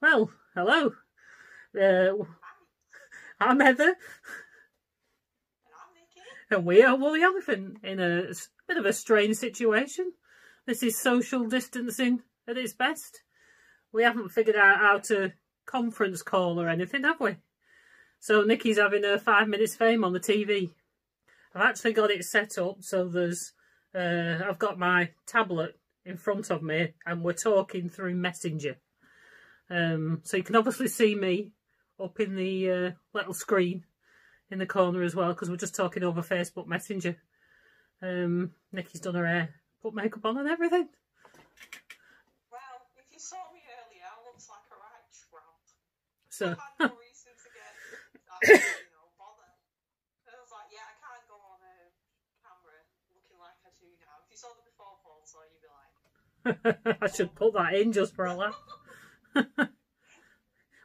Well, hello. I'm Heather. And I'm Nikki. And we are Woolly Elephant in a bit of a strange situation. This is social distancing at its best. We haven't figured out how to conference call or anything, have we? So Nikki's having her 5 minutes fame on the TV. I've actually got it set up so there's I've got my tablet in front of me and we're talking through Messenger. So you can obviously see me up in the little screen in the corner as well, because we're just talking over Facebook Messenger. Nikki's done her hair, put makeup on and everything. Well, if you saw me earlier, I looked like a right tramp. So I had no reason to get bother. I was like, yeah, I can't go on camera looking like I do now. If you saw the before photo, you'd be like, I should put that in just for a laugh.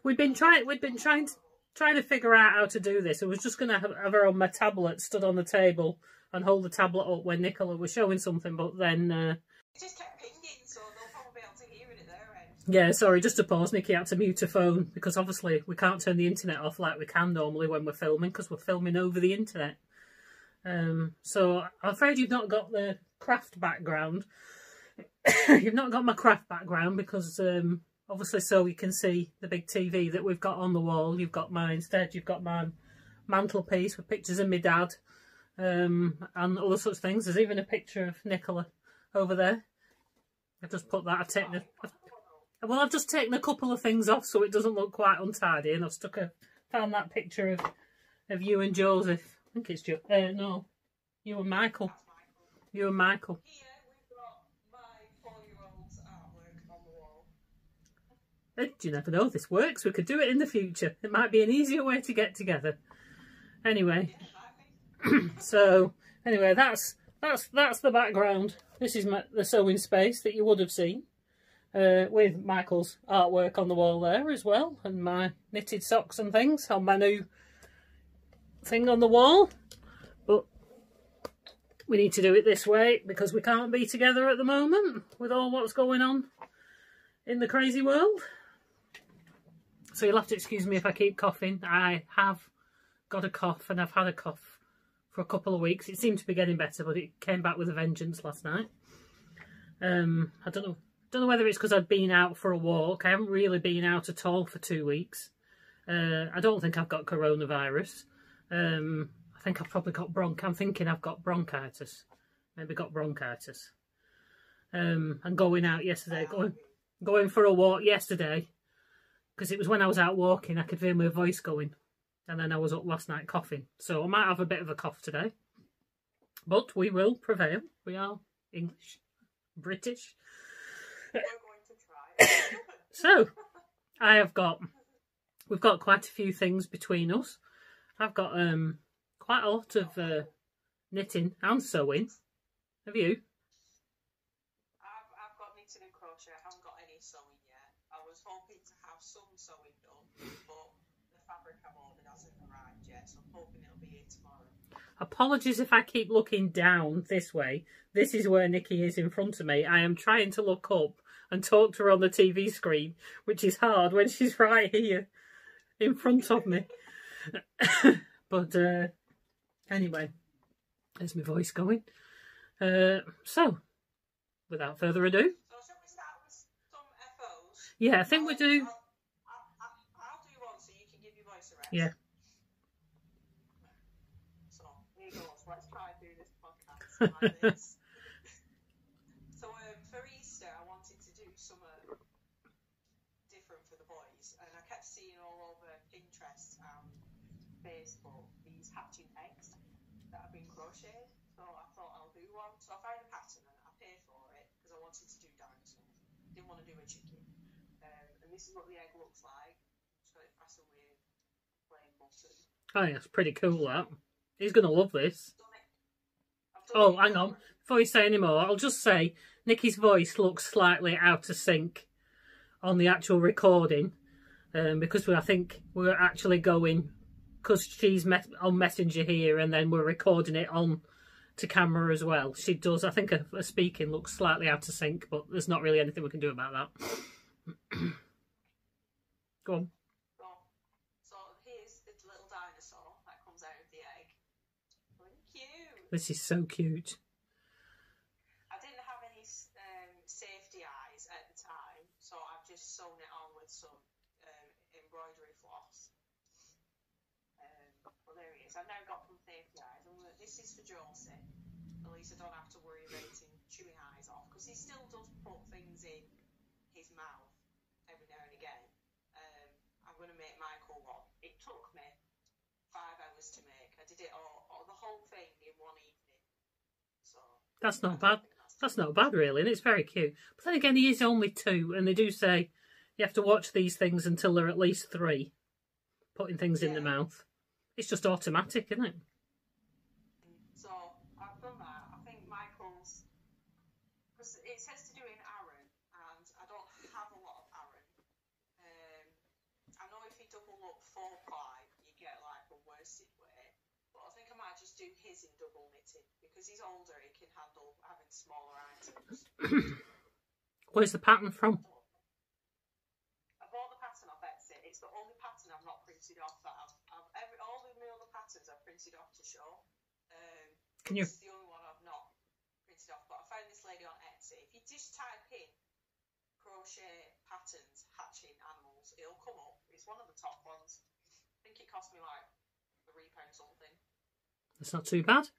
We've been trying to figure out how to do this. I was just going to have her on my tablet stood on the table and hold the tablet up when Nicola was showing something, but then it just kept pinging, so they'll probably be able to hear it at their end. Yeah, sorry, just to pause, Nikki had to mute her phone because obviously we can't turn the internet off like we can normally when we're filming, because we're filming over the internet. So I'm afraid you've not got the craft background. You've not got my craft background because obviously so you can see the big TV that we've got on the wall. You've got my mantelpiece with pictures of my dad and other such things. There's even a picture of Nicola over there. I've just put that. I've just taken a couple of things off so it doesn't look quite untidy, and I've found that picture of you and Joseph. I think it's no, you and Michael. You and Michael. Here we've got my 4-year-old's artwork on the wall. You never know if this works. We could do it in the future. It might be an easier way to get together. Anyway, so anyway, that's the background. This is the sewing space that you would have seen with Michael's artwork on the wall there as well, and my knitted socks and things on my new thing on the wall. But we need to do it this way because we can't be together at the moment with all what's going on in the crazy world. So you'll have to excuse me if I keep coughing. I have got a cough and I've had a cough for a couple of weeks. It seemed to be getting better, but it came back with a vengeance last night. I don't know whether it's because I'd been out for a walk. I haven't really been out at all for 2 weeks. I don't think I've got coronavirus. I think I've probably got I'm thinking I've got bronchitis. Maybe got bronchitis. And going out yesterday, going for a walk yesterday, because it was when I was out walking I could feel my voice going, and then I was up last night coughing, so I might have a bit of a cough today, but we will prevail. We are English, British. We're going to try. So we've got quite a few things between us. I've got quite a lot of knitting and sewing. Have you? I've got knitting and crochet. I haven't got any sewing yet. I was hoping to have some sewing done, but the fabric I've ordered hasn't arrived yet, so I'm hoping it'll be here tomorrow. Apologies if I keep looking down this way. This is where Nikki is in front of me. I am trying to look up and talk to her on the TV screen, which is hard when she's right here in front of me. But anyway, there's my voice going. So, without further ado. So shall we start with some FOs? Yeah, I think we do. I'll do one so you can give your voice a rest. Yeah. So, here goes. Let's try and do this podcast like this. So, for Easter, I wanted to do something different for the boys, and I kept seeing all over Pinterest and Facebook these hatching eggs that have been crocheted. So I thought I'll do one. So I found a pattern and I paid for it because I wanted to do dinosaurs. Didn't want to do a chicken. And this is what the egg looks like. Just got it fastened with plain button. Oh, that's pretty cool, that. He's going to love this. Oh, hang on. Before you say any more, I'll just say Nikki's voice looks slightly out of sync on the actual recording. Because I think we're actually going, because she's on Messenger here and then we're recording it on to camera as well. She does, I think her speaking looks slightly out of sync, but there's not really anything we can do about that. Go on. So here's the little dinosaur that comes out of the egg. Cute. This is so cute. I didn't have any safety eyes at the time, so I've just sewn it on with some embroidery floss. Well, there he is. I've now got some safety eyes. This is for Josie. At least I don't have to worry about him chewing eyes off, because he still does put things in his mouth every now and again. I'm going to make Michael one. It took me 5 hours to make. I did it all the whole thing in one evening. So that's not bad. That's not bad, really, and it's very cute. But then again, he is only 2, and they do say you have to watch these things until they're at least 3, putting things in the mouth. It's just automatic, isn't it? So I've done that. I think Michael's, because it says to do in Aran, and I don't have a lot of Aran. I know if you double up 4-ply, you get like a worsted weight, but I think I might just do his in double knitting, because he's older, he can handle having smaller items. Where's the pattern from? I bought the pattern off Etsy. It's the only pattern I've not printed off that all of my other patterns I've printed off to show. This is the only one I've not printed off, but I found this lady on Etsy. If you just type in crochet patterns hatching animals, it'll come up. It's one of the top ones. I think it cost me like £3 something. That's not too bad.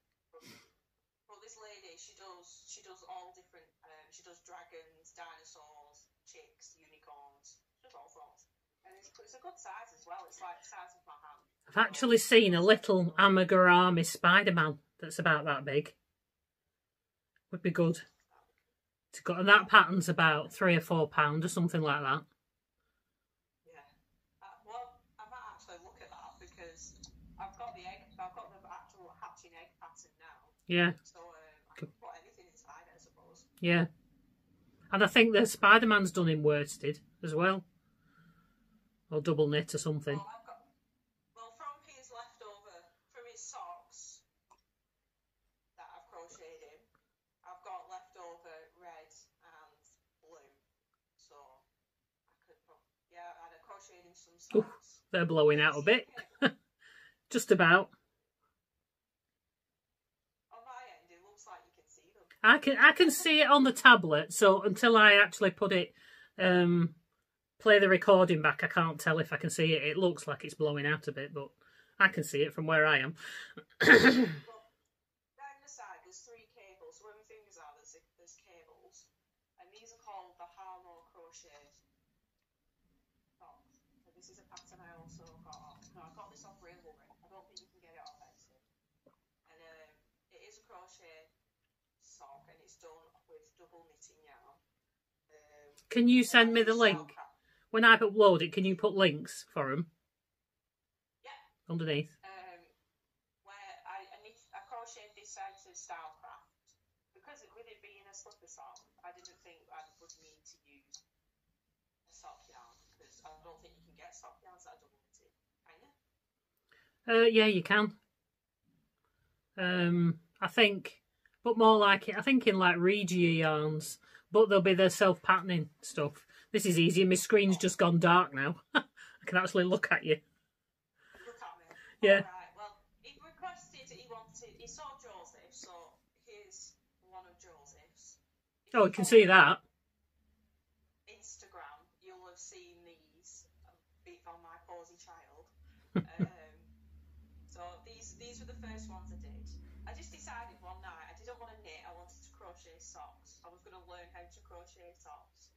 But this lady, she does all different. She does dragons, dinosaurs, chicks, unicorns. She does all sorts. And it's a good size as well. It's like the size of my hand. I've actually seen a little amigurumi Spider-Man that's about that big. Would be good. And that pattern's about £3 or £4 or something like that. Yeah. Well, I might actually look at that, because I've got the actual hatching egg pattern now. Yeah. So I can put anything inside, I suppose. Yeah. And I think the Spider-Man's done in worsted as well. Or double knit or something. Well, from his leftover, from his socks that I've crocheted in, I've got leftover red and blue. So I could put, I'd have crocheted in some socks. Ooh, they're blowing out a bit. Just about. On my end, it looks like you can see them. I can see it on the tablet, so until I actually put it play the recording back, I can't tell if I can see it. It looks like it's blowing out a bit, but I can see it from where I am. Well, down the side, there's 3 cables. Where my fingers are, there's cables. And these are called the Harlow crochet socks. So this is a pattern I also got. No, I got this off Ravelry. I don't think you can get it off Etsy. And it is a crochet sock, and it's done with double knitting yarn. Can you send me the link? When I upload it, can you put links for them? Yeah. Underneath. Where I crocheted this out of Stylecraft, because with it being a slipper sock, I didn't think I would need to use a sock yarn, because I don't think you can get sock yarns that are double knitted, can you? Yeah, you can. I think, but more like it. I think in like Regia yarns, but there'll be the self-patterning stuff. This is easy. My screen's just gone dark now. I can actually look at you. Look at me. Yeah. Alright, well, he requested, he saw Joseph, so here's one of Joseph's. Oh, you can see that. Instagram, you'll have seen these on my posy child. So these were the first ones I did. I just decided one night I didn't want to knit, I wanted to crochet socks. I was going to learn how to crochet socks.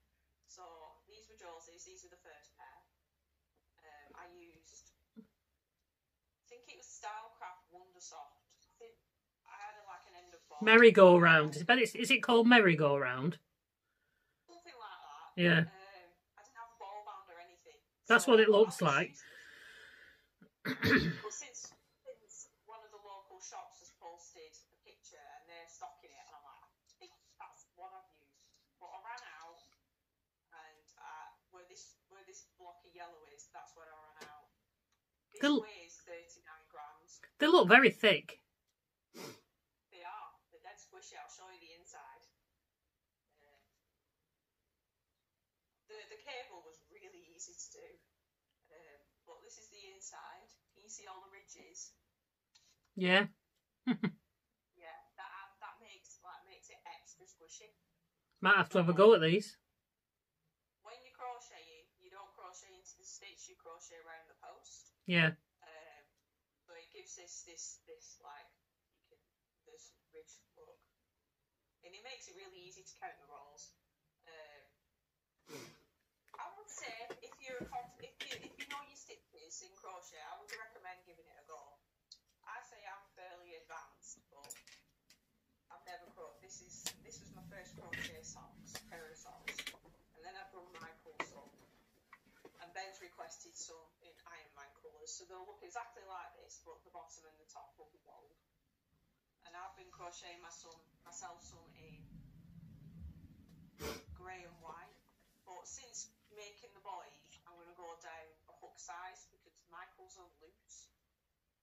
So these were Josie's, these were the first pair. I used, I think it was Stylecraft Wondersoft. I had like an end of box. Merry-go-round. Is it called merry-go-round? Something like that. Yeah. I didn't have a ball band or anything. That's what it looks like. But since one of the local shops has posted a picture and they're stocking it, and I'm like, I think that's what I've used. But I ran out, and where this block of yellow is, that's where I ran out. This weighs 39 grams. They look very thick. They are. They're dead squishy. I'll show you the inside. The cable was really easy to do. side, can you see all the ridges? Yeah. Yeah, that makes it extra squishy. Might have to have a go at these. When you're crocheting, you don't crochet into the stitch, you crochet around the post. Yeah. So it gives this like, this ridge look, and it makes it really easy to count the rolls. I would say if you know your stitches in crochet, I would recommend giving it a go. I say I'm fairly advanced, but I've never this was my first crochet pair of socks, and then I've done Michael's some, and Ben's requested some in Iron Man colours, so they'll look exactly like this, but the bottom and the top will be gold. And I've been crocheting myself some in grey and white, but since making the boys, I'm going to go down a hook size because Michael's are loose.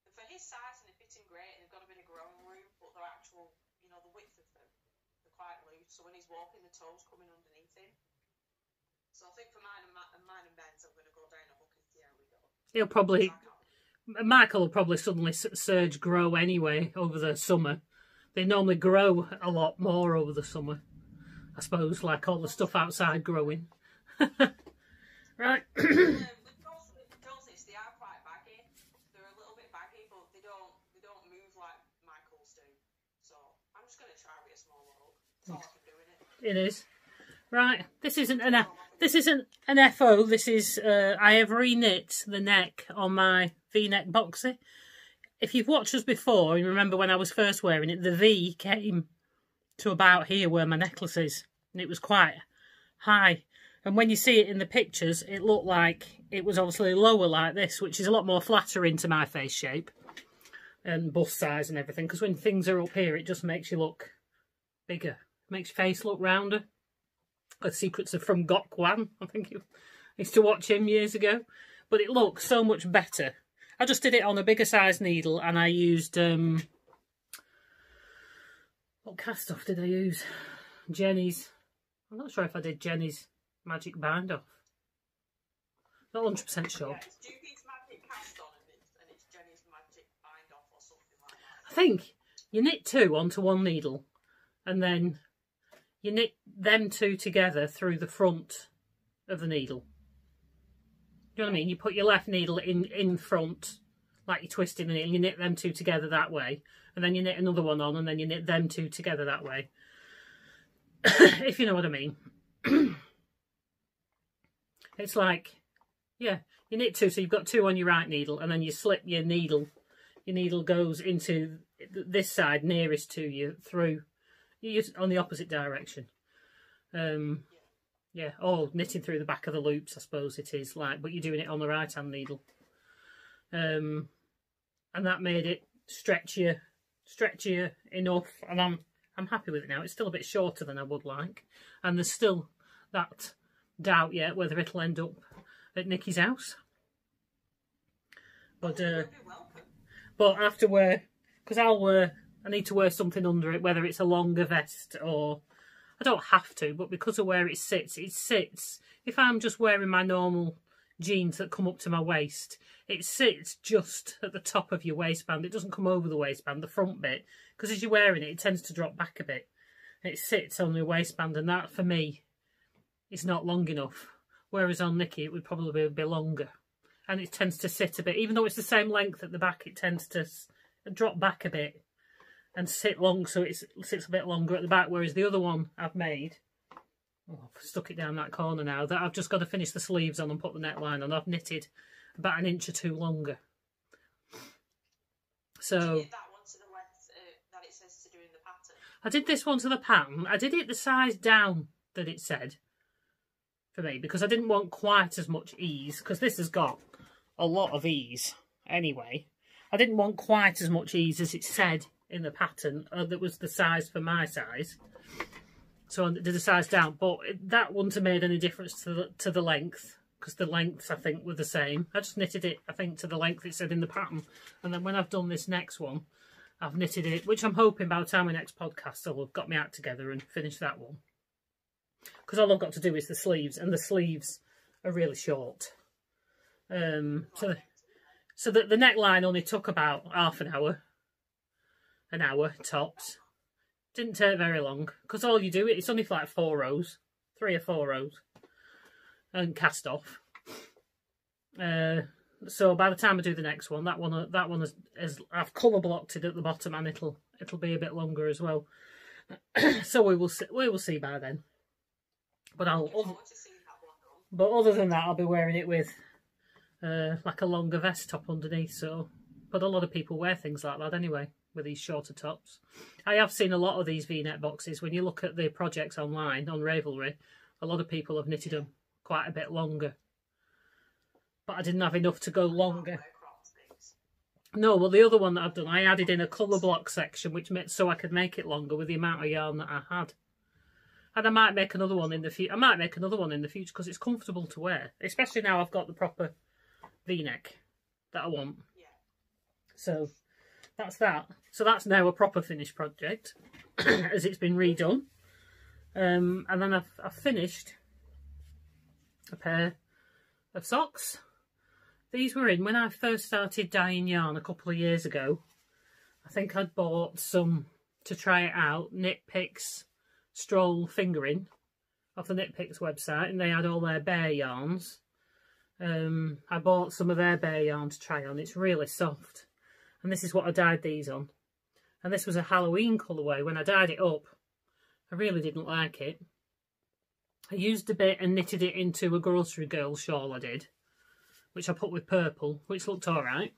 And for his size, and they fit him great, and they've got a bit of growing room, but they're actual, you know, the width of them, they're quite loose. So when he's walking, the toes coming underneath him. So I think for mine and Ben's, I'm going to go down a hook and see how we go. He'll probably, Michael will probably suddenly surge grow anyway over the summer. They normally grow a lot more over the summer, I suppose, like all the stuff outside growing. Right. With Josie's, they are quite baggy. They're a little bit baggy, but they don't move like Michael's do. So I'm just going to try with a smaller hook. That's all I can do in it. It is. Right. This isn't an FO. This is I have re-knit the neck on my V-neck boxy. If you've watched us before, you remember when I was first wearing it, the V came to about here where my necklace is, and it was quite high. And when you see it in the pictures, it looked like it was obviously lower like this, which is a lot more flattering to my face shape and bust size and everything. Because when things are up here, it just makes you look bigger. It makes your face look rounder. The secrets are from Gok Wan. I think you used to watch him years ago. But it looks so much better. I just did it on a bigger size needle, and I used... what cast off did I use? Jenny's. I'm not sure if I did Jenny's Magic Bind Off. Not 100% sure. Yeah, it's Judy's Magic Cast On and it's Jenny's Magic Bind Off or something like that. I think you knit two onto one needle, and then you knit them two together through the front of the needle. Do you know what I mean? You put your left needle in front, like you're twisting the needle, you knit them two together that way, and then you knit another one on, and then you knit them two together that way. If you know what I mean. It's like, yeah, you knit two, so you've got two on your right needle, and then you slip your needle. Your needle goes into this side nearest to you through, on the opposite direction. Yeah, or knitting through the back of the loops, I suppose it is, like, but you're doing it on the right-hand needle. And that made it stretchier enough, and I'm happy with it now. It's still a bit shorter than I would like, and there's still that doubt yet whether it'll end up at Nikki's house. But I have to wear, because I need to wear something under it, whether it's a longer vest or, I don't have to, but because of where it sits, if I'm just wearing my normal jeans that come up to my waist, it sits just at the top of your waistband. It doesn't come over the waistband, the front bit, because as you're wearing it, it tends to drop back a bit. It sits on the waistband, and that, for me, is not long enough. Whereas on Nikki, it would probably be a bit longer. And it tends to sit a bit, even though it's the same length at the back, it tends to drop back a bit and sit long, so it sits a bit longer at the back. Whereas the other one I've made, oh, I've stuck it down that corner now, that I've just got to finish the sleeves on and put the neckline on. I've knitted about 1 inch or 2 longer. So did you knit that one to the length that it says to do in the pattern? I did this one to the pattern. I did it the size down that it said for me, because I didn't want quite as much ease, because this has got a lot of ease anyway. I didn't want quite as much ease as it said in the pattern that was the size for my size, so I did the size down. But that wouldn't have made any difference to the length, because the lengths I think were the same. I just knitted it, I think, to the length it said in the pattern, and then when I've done this next one, I've knitted it, which I'm hoping by the time my next podcast I'll have got my act together and finished that one, because all I've got to do is the sleeves, and the sleeves are really short. So So that the neckline only took about half an hour tops. Didn't take very long, because all you do, it's only for like 4 rows, 3 or 4 rows, and cast off. So by the time I do the next one, that one is I've colour blocked it at the bottom, and it'll be a bit longer as well. So we will see by then. But other than that, I'll be wearing it with like a longer vest top underneath. So, but a lot of people wear things like that anyway, with these shorter tops. I have seen a lot of these V-neck boxes. When you look at the projects online on Ravelry, a lot of people have knitted them quite a bit longer. But I didn't have enough to go longer. No, well, the other one that I've done, I added in a colour block section, which made so I could make it longer with the amount of yarn that I had. And I might make another one in the future. Because it's comfortable to wear, especially now I've got the proper V-neck that I want. Yeah. So that's that. So that's now a proper finished project, as it's been redone. And then I've finished a pair of socks. These were in when I first started dyeing yarn a couple of years ago. I think I'd bought some to try it out, Knit Picks Stroll Fingering off the Knit Picks website, and they had all their bare yarns. I bought some of their bare yarn to try on. It's really soft, and this is what I dyed these on. And this was a Halloween colourway. When I dyed it up, I really didn't like it. I used a bit and knitted it into a grocery girl shawl I did, which I put with purple, which looked alright.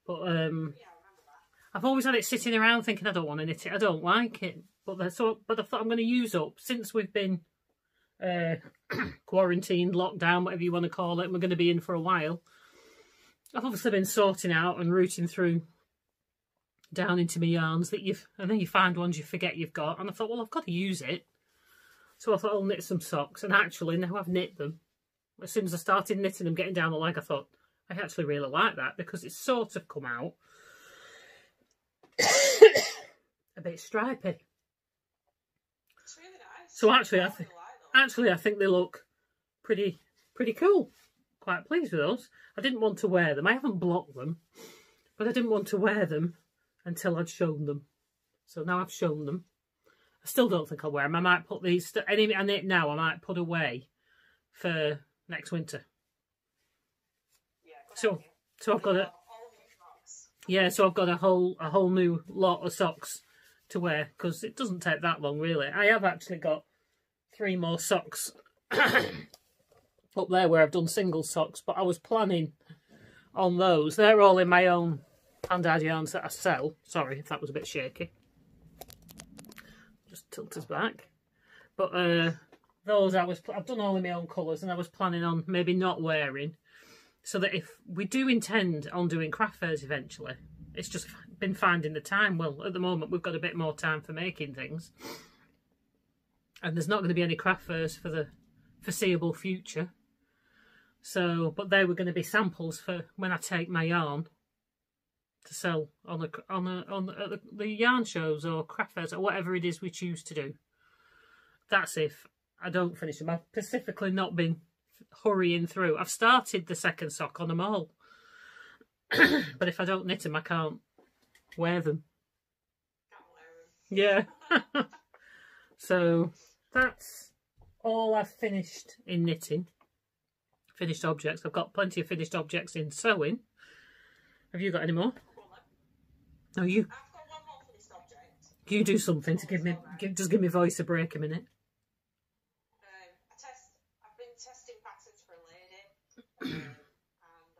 But yeah, I remember that. I've always had it sitting around thinking I don't want to knit it, I don't like it. But I thought I'm going to use up, since we've been quarantined, lockdown, whatever you want to call it, and we're going to be in for a while. I've obviously been sorting out and rooting through down into my yarns and then you find ones you forget you've got, and I thought, well, I've got to use it. So I thought I'll knit some socks, and actually now I've knit them. As soon as I started knitting them, getting down the leg, I thought, I actually really like that, because it's sort of come out a bit stripy. It's really nice. So actually I think they look pretty cool. Quite pleased with those. I didn't want to wear them. I haven't blocked them, but I didn't want to wear them until I'd shown them. So now I've shown them. I still don't think I'll wear them. I might put these, any I knit now, I might put away for next winter. Yeah, so I've got so I've got a whole new lot of socks to wear, because it doesn't take that long really. I have actually got 3 more socks up there where I've done single socks, but I was planning on those. They're all in my own hand-dyed yarns that I sell. Sorry if that was a bit shaky. Just tilt us back. But those I've done all in my own colours, and I was planning on maybe not wearing, so that if we do intend on doing craft fairs eventually, it's just been finding the time. Well, at the moment we've got a bit more time for making things, and there's not going to be any craft fairs for the foreseeable future. So, but they were going to be samples for when I take my yarn to sell at the yarn shows or craft fairs or whatever it is we choose to do. That's if I don't finish them. I've specifically not been hurrying through. I've started the second sock on them all. But if I don't knit them, I can't wear them. Yeah. So that's all I've finished in knitting. Finished objects. I've got plenty of finished objects in sewing. Have you got any more? No, you. I've got one more finished object. You do something to give me, just give me voice a break a minute. I've been testing patterns for a lady, and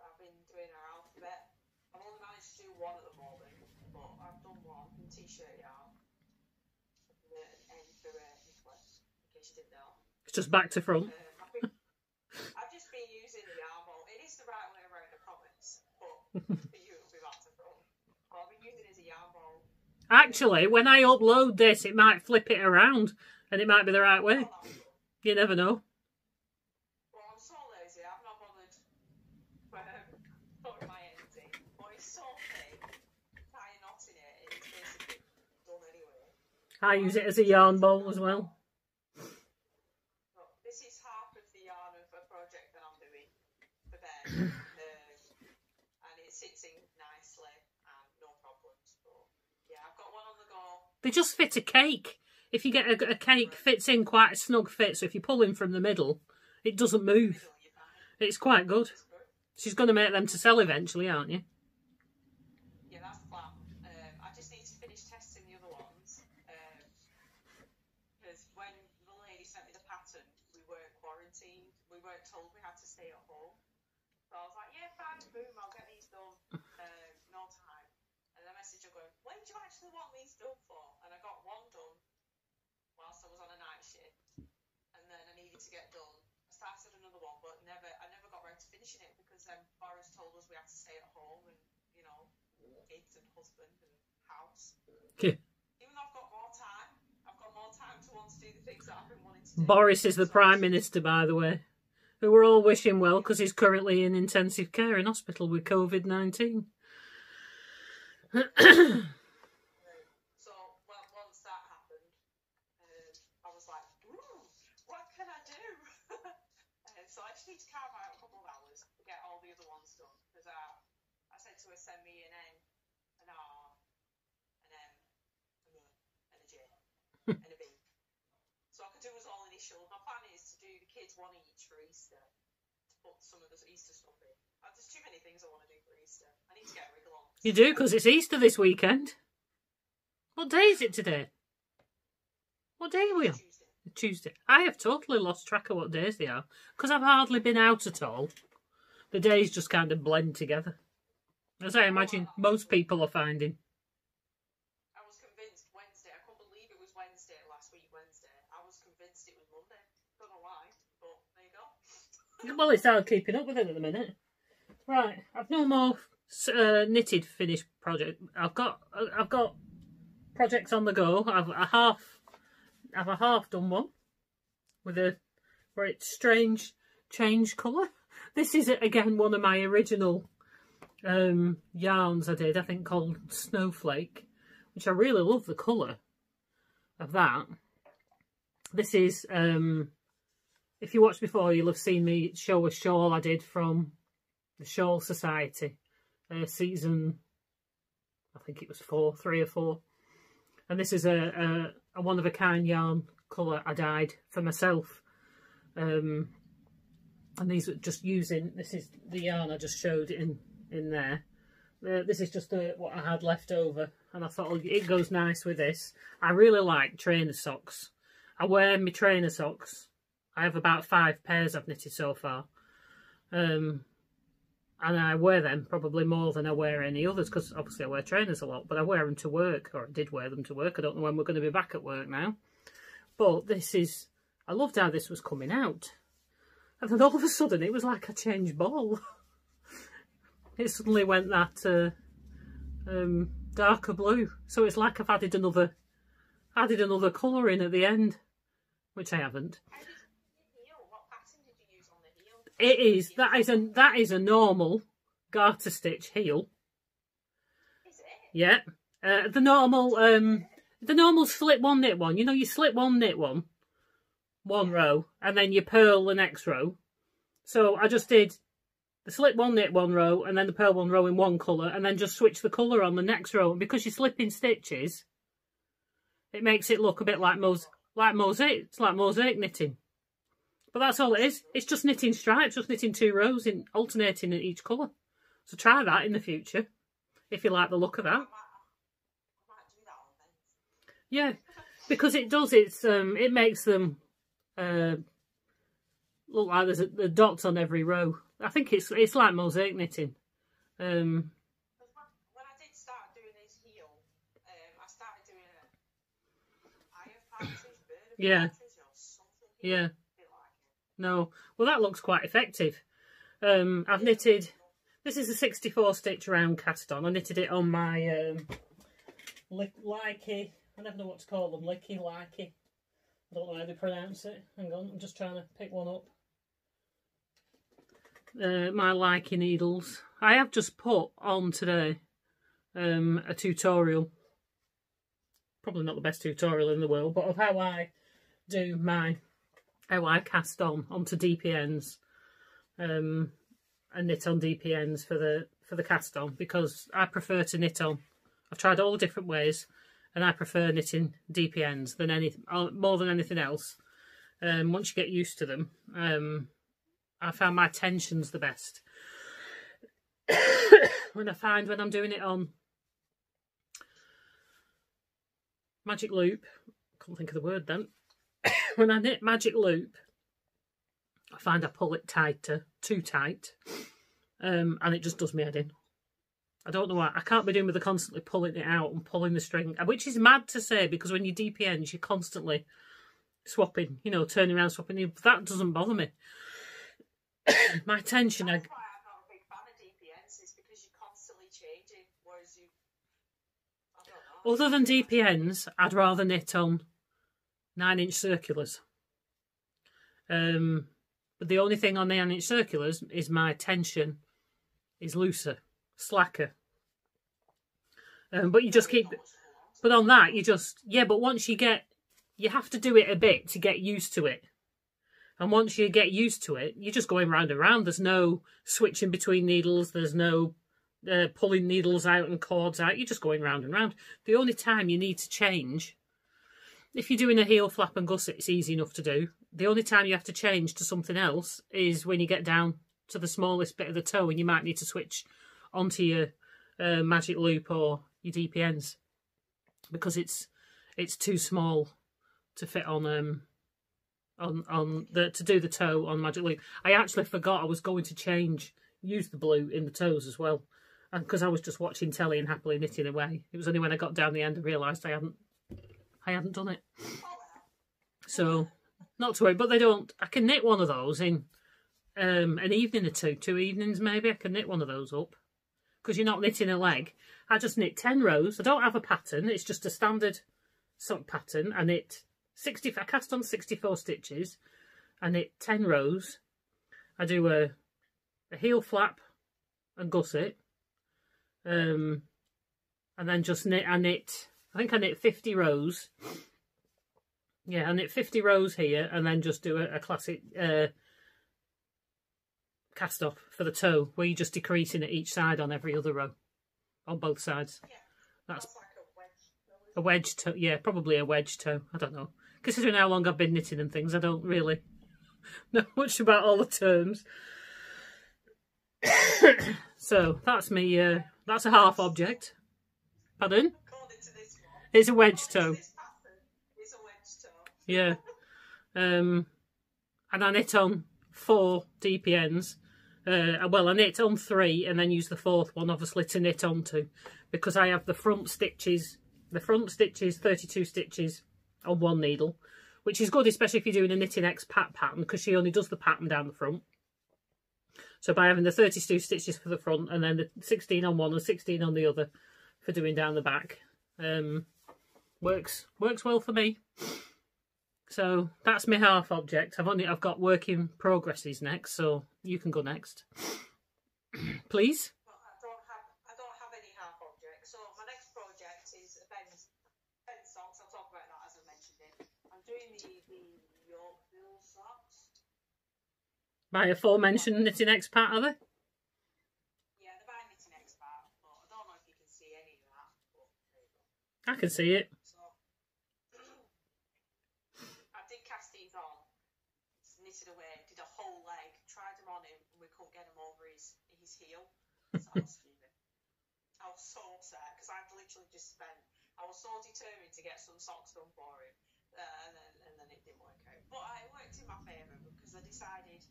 I've been doing her alphabet. I've only managed to do one at the moment, but I've done one in t-shirt yarn. And for Nicolas, in case you didn't know. It's just back to front. I've just been using the yarn ball. It is the right way around, I promise, but for you it'll be back to front. But I've been using it as a yarn ball. Actually, when I upload this, it might flip it around, and it might be the right way. You never know. Well, I'm so lazy, I've not bothered putting my ends in. But it's so thick, tying knots in it, it's basically done anyway. I use it as a yarn bowl as well. This is half of the yarn of a project that I'm doing for them. And it's sits in nicely and no problems. But yeah, I've got one on the go. They just fit a cake. If you get a cake, fits in quite a snug fit, so if you pull in from the middle, it doesn't move. It's quite good. She's going to make them to sell eventually, aren't you? Yeah, that's the plan. I just need to finish testing the other ones. Because when the lady sent me the pattern, we weren't quarantined. We weren't told we had to stay at home. So I was like, yeah, fine, boom, I'll get these done. No time. And I messaged her going, when do you actually want these done for? And I got one done whilst I was on a night shift. And then I needed to get done. I started another one, but I never got around to finishing it because Boris told us we had to stay at home and, you know, kids and husband and house. Yeah. Even though I've got more time to want to do the things that I've been wanting to do. Boris is the Prime Minister, by the way, who we're all wishing well because he's currently in intensive care in hospital with COVID-19. So, well, once that happened, I was like, ooh, what can I do? So I just need to carve out a couple of hours to get all the other ones done. Because I said to her, send me an N, an R, an M, an E, and a J, and a B. So I could do us all initials. My plan is to do the kids one each for Easter, to put some of the Easter stuff in. There's too many things I want to do for Easter. I need to get a wriggle on. You do, because it's Easter this weekend. What day is it today? What day are we on? Tuesday. I have totally lost track of what days they are because I've hardly been out at all. The days just kind of blend together, as I imagine most people are finding. I was convinced Wednesday. I couldn't believe it was Wednesday last week. Wednesday. I was convinced it was Monday. Don't know why, but there you go. Well, it's hard keeping up with it at the minute. Right, I've no more knitted finished project. I've got projects on the go. I've a half done one with a very strange change colour. This is again one of my original yarns I did, I think called Snowflake, which I really love the colour of that. This is, if you watched before, you'll have seen me show a shawl I did from the Shawl Society, season, I think it was 3 or 4. And this is a one-of-a-kind yarn colour I dyed for myself. And these are just using, this is the yarn I just showed in there. This is just what I had left over. And I thought, oh, it goes nice with this. I really like trainer socks. I wear my trainer socks. I have about 5 pairs I've knitted so far. And I wear them probably more than I wear any others because obviously I wear trainers a lot, but I wear them to work, or I did wear them to work. I don't know when we're going to be back at work now. But this is, I loved how this was coming out. And then all of a sudden it was like a changed ball. It suddenly went that darker blue. So it's like I've added another colour in at the end, which I haven't. It is, that is a normal garter stitch heel. Is it? Yeah. The normal slip one knit one. You know, you slip one knit one row, and then you purl the next row. So I just did the slip one knit one row, and then the purl one row in one colour, and then just switch the colour on the next row. And because you're slipping stitches, it makes it look a bit like mosaic. It's like mosaic knitting. But that's all it is. It's just knitting stripes, just knitting 2 rows in alternating in each colour. So try that in the future, if you like the look of that. I might do that on Wednesday. Yeah, because it does. It makes them look like there's the dots on every row. I think it's like mosaic knitting. When I did start doing this heel, I started doing eye of partridge, bird of Yeah. partridge, or something. Yeah. Feel like it. No. Well, that looks quite effective. I've knitted. This is a 64 stitch round cast on. I knitted it on my Likey. I never know what to call them. Likey. I don't know how to pronounce it. Hang on, I'm just trying to pick one up. My Likey needles. I have just put on today a tutorial. Probably not the best tutorial in the world, but of how I do how I cast on onto DPNs. And and knit on DPNs for the cast on, because I prefer to knit on. I've tried all the different ways, and I prefer knitting DPNs more than anything else. Once you get used to them, I found my tension's the best. When I'm doing it on Magic Loop, I can't think of the word then. When I knit Magic Loop, I find I pull it tighter, too tight, and it just does me head in. I don't know why. I can't be doing with the constantly pulling it out and pulling the string, which is mad to say, because when you DPNs, you're constantly swapping, you know, turning around, swapping. That doesn't bother me. My tension... That's why I'm not a big fan of DPNs, is because you're constantly changing, whereas I don't know. Other than DPNs, I'd rather knit on 9-inch circulars. But the only thing on the 9-inch circulars is my tension is looser, slacker. But you just keep... But on that, you just... Yeah, but once you get... You have to do it a bit to get used to it. And once you get used to it, you're just going round and round. There's no switching between needles. There's no pulling needles out and cords out. You're just going round and round. The only time you need to change... If you're doing a heel flap and gusset, it's easy enough to do. The only time you have to change to something else is when you get down to the smallest bit of the toe, and you might need to switch onto your Magic Loop or your DPNs, because it's too small to fit on to do the toe on Magic Loop. I actually forgot I was going to use the blue in the toes as well, and because I was just watching telly and happily knitting away. It was only when I got down the end I realised I hadn't done it. So, not to worry, but they don't... I can knit one of those in an evening or two evenings maybe. I can knit one of those up, because you're not knitting a leg. I just knit 10 rows. I don't have a pattern. It's just a standard sock pattern. I cast on 64 stitches. I knit 10 rows. I do a heel flap and gusset. And then just knit... I think I knit 50 rows. Yeah, I knit 50 rows here, and then just do a classic cast off for the toe, where you're just decreasing at each side on every other row, on both sides. Yeah, that's like a wedge toe. Yeah, probably a wedge toe. I don't know. Considering how long I've been knitting and things, I don't really know much about all the terms. So that's me. That's a half object. Pardon? It's a wedge toe. It's a wedge toe. Yeah. And I knit on 4 DPNs. Well, I knit on 3 and then use the 4th one, obviously, to knit onto, because I have the front stitches 32 stitches on one needle, which is good, especially if you're doing a Knitting X pattern, because she only does the pattern down the front. So by having the 32 stitches for the front and then the 16 on one and 16 on the other for doing down the back, works well for me. So that's my half object. I've got work in progresses next, so you can go next. Please. Well, I don't have any half objects. So my next project is Ben's socks. I'll talk about that as I mentioned it. I'm doing the Yorkville socks. My aforementioned Knitting Expat, are they? Yeah, they're by Knitting Expert, but I don't know if you can see any of that. But there you go. I can see it. Knitted away, did a whole leg, tried them on him, and we couldn't get him over his heel. So I was fuming. I was so upset, because I'd literally just I was so determined to get some socks done for him, and then it didn't work out. But it worked in my favour, because I decided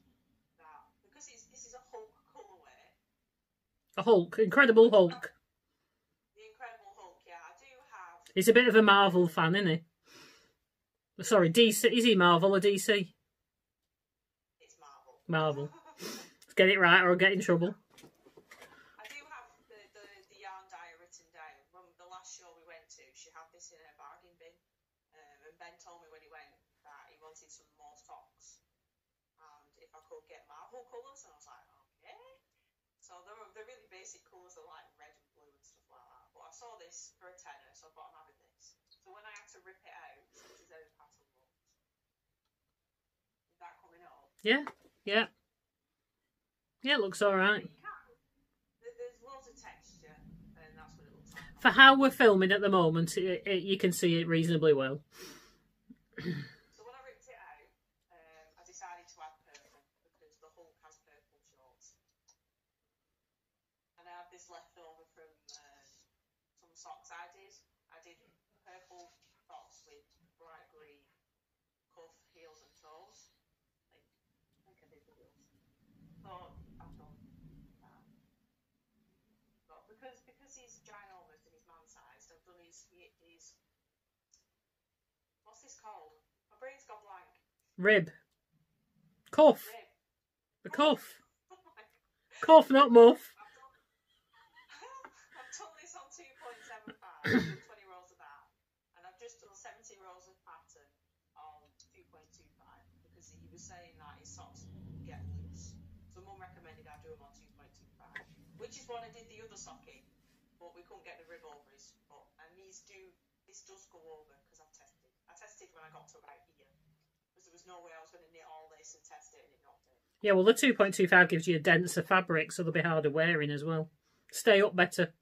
that, because this is a Hulk colourway. A Hulk, Incredible Hulk. The Incredible Hulk, yeah, I do have... He's a bit of a Marvel fan, isn't he? Sorry, DC. Is he Marvel or DC? Marvel. Let's get it right or I'll get in trouble. I do have the yarn dyer written down. When the last show we went to, she had this in her bargain bin. And Ben told me when he went that he wanted some more socks. And if I could get Marvel colours, and I was like, okay. So they're really basic colours, they're like red and blue and stuff like that. But I saw this for a tenner, so I thought I'm having this. So when I had to rip it out, this is how the pattern looks. Is that coming up? Yeah. Yeah. Yeah, it looks all right. There's loads of texture, and that's what it looks like. For how we're filming at the moment, you can see it reasonably well. So when I ripped it out, I decided to add purple because the Hulk has purple shorts. And I have this left over from some socks I did. I did purple socks with bright green cuff, heels and toes. I think I did the heels. So I've done that. But because he's ginormous and he's man-sized, I've done his what's this called? My brain's gone blank. Rib. Cuff. Rib. The cuff. Oh my God. Cuff, not muff. I've done this on 2.75, 20 rows of that, and I've just done 70 rows of pattern on 2.25 because he was saying that his socks get loose. So Mum recommended I do them on 2.25, which is what I did the other sock in, but we couldn't get the rib over his foot, and this does go over because I've tested. I tested when I got to about here because there was no way I was going to knit all this and test it, and it knocked it. Yeah, well, the 2.25 gives you a denser fabric, so they'll be harder wearing as well. Stay up better.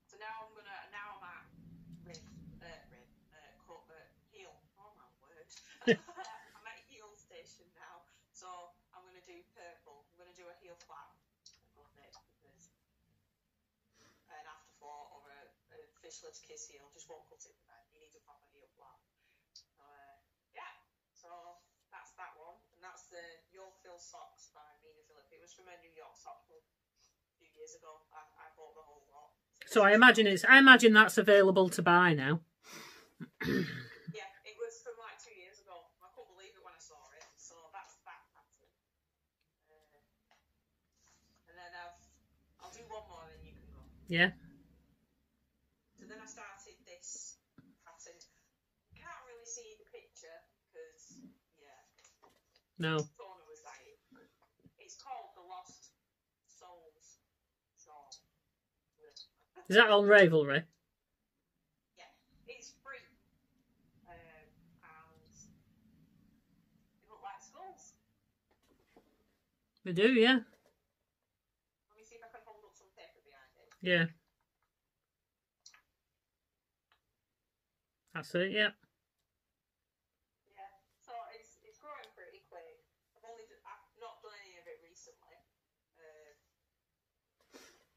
So now I'm at heel. Oh my word! I'm at heel station now, so I'm gonna do purple. I'm gonna do a heel flap on it because an afterthought or a fishless kiss heel just won't cut it. You need a proper heel flap. Yeah. So that's that one, and that's the Yorkville socks by Mina Phillip. It was from a New York sock club a few years ago. I bought the whole lot. So I imagine that's available to buy now. Yeah, it was from like 2 years ago. I couldn't believe it when I saw it. So that's that pattern. And then I'll do one more, then you can go. Yeah. So then I started this pattern. You can't really see the picture because, yeah. No. Toner was dying. It's called The Lost Souls Shawl. Is that on Ravelry? Yeah, it's free. And they look like skulls. They do, yeah. Let me see if I can hold up some paper behind it. Yeah. That's it, yeah. Yeah, so it's growing pretty quick. I've not done any of it recently.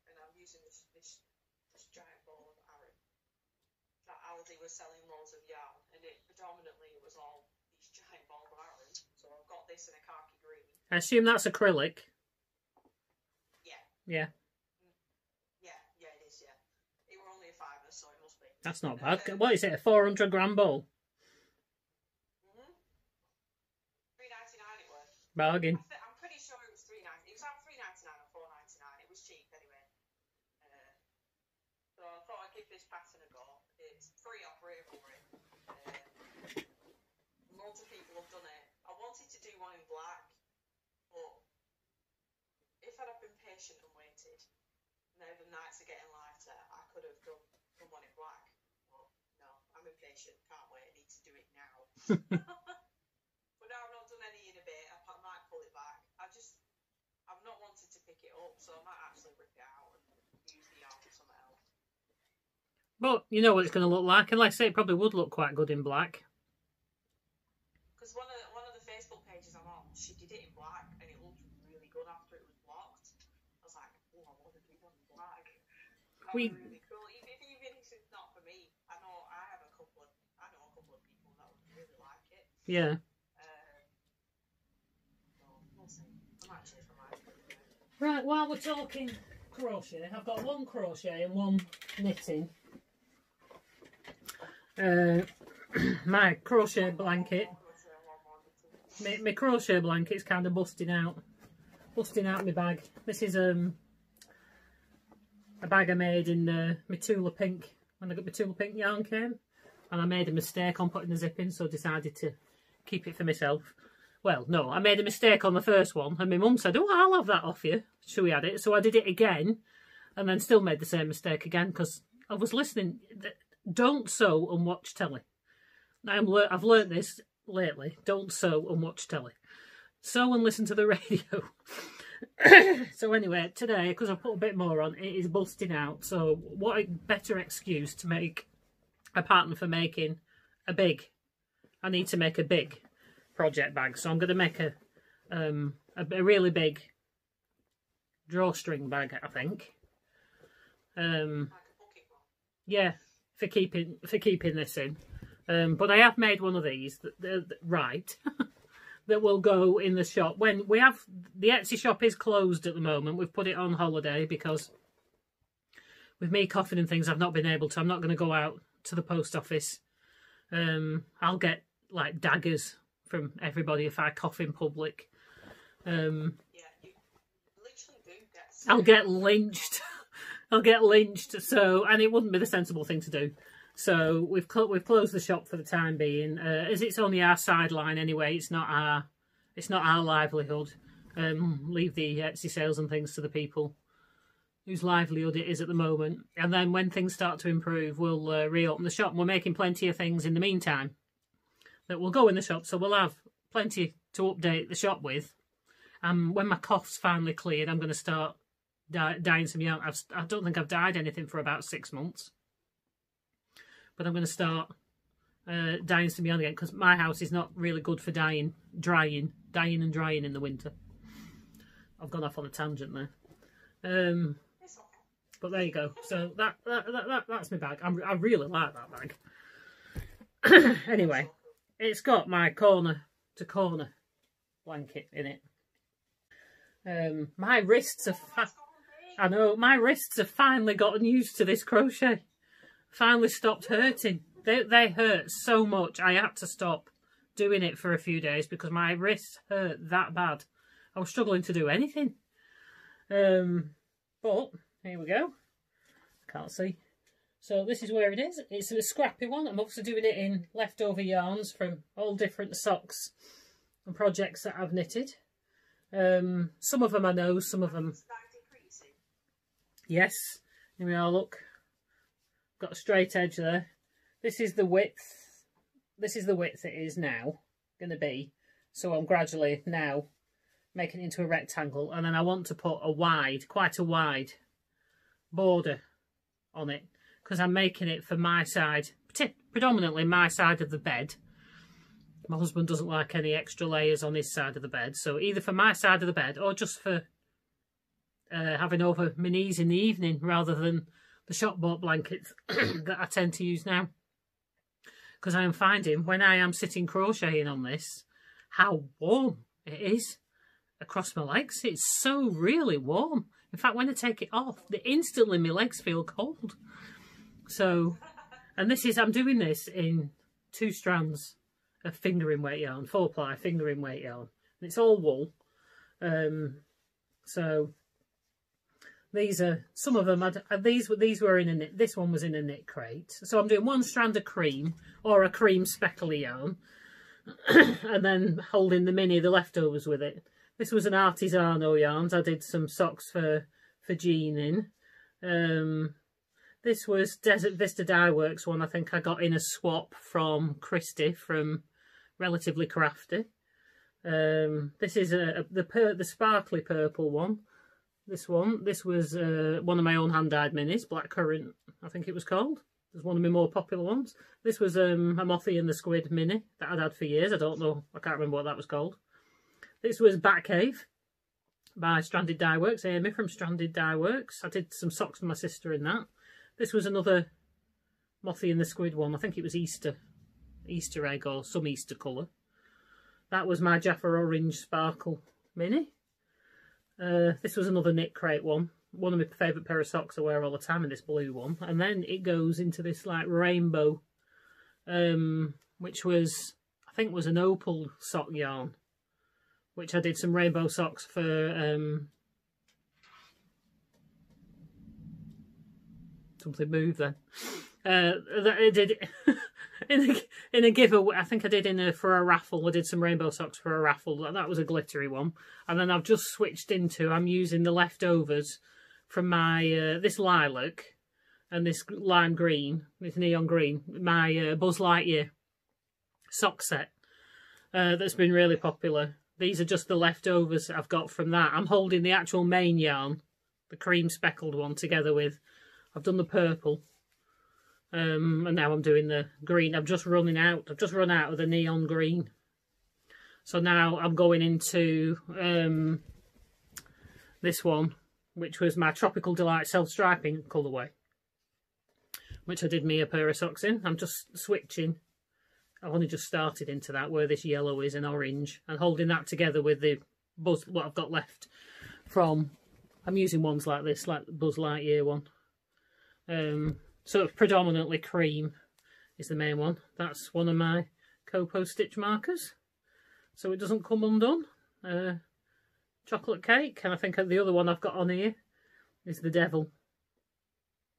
And I'm using this giant ball of Aran. That Aldi was selling loads of yarn, and predominantly it was all these giant balls of Aran. So I've got this in a khaki green. I assume that's acrylic. Yeah. Yeah. Yeah, it is, yeah. It were only a fiver, so it must be. That's not bad. What is it, a 400 gram ball? $3.99 it was. Bargain. I'm pretty sure it was $3.99. It was either $3.99 or $4.99. It was cheap anyway. So I thought I'd give this pattern a go. It's free off Ravelry. Loads of people have done it. I wanted to do one in black, but if I'd have been patient and waited, now the nights are getting lighter, I could have done one in black. But no, I'm impatient. Can't wait. I need to do it now. But now I've not done any in a bit. I might pull it back. I've not wanted to pick it up, so I might actually rip it out and use the yarn for something else. But you know what it's going to look like, and like I say, it probably would look quite good in black. Because one of the Facebook pages I'm on, she did it in black, and it looked really good after it was blocked. I was like, oh, I want to do one in black. That was really cool. Even if it's not for me, I know a couple of people that would really like it. Yeah. We'll see. I might change my mind. Right, while we're talking crochet, I've got one crochet and one knitting. My crochet blanket. My crochet blanket's kind of busting out my bag. This is a bag I made in my Tula Pink when I got my Tula Pink yarn came, and I made a mistake on putting the zip in, so I decided to keep it for myself. Well, no, I made a mistake on the first one, and my mum said, "Oh, I'll have that off you. Should we add it?" So I did it again, and then still made the same mistake again because I was listening. Don't sew and watch telly. I've learnt this lately. Don't sew and watch telly. Sew and listen to the radio. So anyway, today, because I put a bit more on, it is busting out. So what a better excuse to make a pattern for making a big. I need to make a big project bag. So I'm going to make a really big drawstring bag, I think. Yeah, for keeping this in. But I have made one of these right that will go in the shop when we have the Etsy shop is closed at the moment. We've put it on holiday because with me coughing and things, I've not been able to. I'm not going to go out to the post office. I'll get like daggers from everybody if I cough in public. Yeah, you literally do get I'll get lynched. I'll get lynched. So, and it wouldn't be the sensible thing to do. So we've closed the shop for the time being, as it's only our sideline anyway. It's not our livelihood. Leave the Etsy sales and things to the people whose livelihood it is at the moment. And then when things start to improve, we'll reopen the shop. And we're making plenty of things in the meantime that will go in the shop, so we'll have plenty to update the shop with. When my cough's finally cleared, I'm going to start dyeing some yarn. I don't think I've dyed anything for about 6 months. But I'm going to start dyeing some yarn again because my house is not really good for drying and drying in the winter. I've gone off on a tangent there. But there you go. So that's my bag. I really like that bag. Anyway, it's got my corner to corner blanket in it. My wrists my wrists have finally gotten used to this crochet. Finally stopped hurting. They hurt so much I had to stop doing it for a few days because my wrists hurt that bad. I was struggling to do anything. But here we go. I can't see. So this is where it is. It's a scrappy one. I'm also doing it in leftover yarns from all different socks and projects that I've knitted. Some of them I know, some of them... Yes. Here we are, look. Got a straight edge there. This is the width. This is the width it is now going to be. So I'm gradually now making it into a rectangle. And then I want to put quite a wide border on it. Because I'm making it for my side, predominantly my side of the bed. My husband doesn't like any extra layers on his side of the bed. So either for my side of the bed or just for having over my knees in the evening rather than the shop bought blankets that I tend to use now. Because I am finding when I am sitting crocheting on this, how warm it is across my legs. It's so really warm. In fact, when I take it off, instantly my legs feel cold. So, and I'm doing this in 2 strands of fingering weight yarn, 4-ply fingering weight yarn. And it's all wool. So these are, some of them, these were in a knit, this one was in a knit crate. So I'm doing 1 strand of cream, or a cream speckly yarn, and then holding the leftovers with it. This was an Artisano yarns. I did some socks for Jean in. This was Desert Vista Dye Works one. I think I got in a swap from Christy from Relatively Crafty. This is the sparkly purple one. This was one of my own hand-dyed minis, Black Currant, I think it was called. It was one of my more popular ones. This was a Mothy and the Squid mini that I'd had for years. I can't remember what that was called. This was Bat Cave by Stranded Dye Works, Amy from Stranded Dye Works. I did some socks for my sister in that. This was another Mothy and the Squid one. I think it was Easter egg or some Easter colour. That was my Jaffa Orange Sparkle mini. This was another knit crate one. One of my favourite pair of socks I wear all the time, in this blue one. And then it goes into this like rainbow, which was, I think was an opal sock yarn, which I did some rainbow socks for, something moved then. I did in a giveaway. I think I did for a raffle. I did some rainbow socks for a raffle. That was a glittery one. And then I've just switched into, I'm using the leftovers from my this lilac and this lime green, this neon green, my Buzz Lightyear sock set that's been really popular. These are just the leftovers I've got from that. I'm holding the actual main yarn, the cream speckled one, together with, I've done the purple, and now I'm doing the green. I've just run out of the neon green. So now I'm going into this one, which was my Tropical Delight self-striping colourway, which I did me a pair of socks in. I'm just switching. I've only just started into that, where this yellow is and orange, and holding that together with the what I've got left from, I'm using ones like this, like the Buzz Lightyear one. So it's predominantly cream is the main one. That's one of my Copo stitch markers, so it doesn't come undone. Chocolate cake, and I think the other one I've got on here is the Devil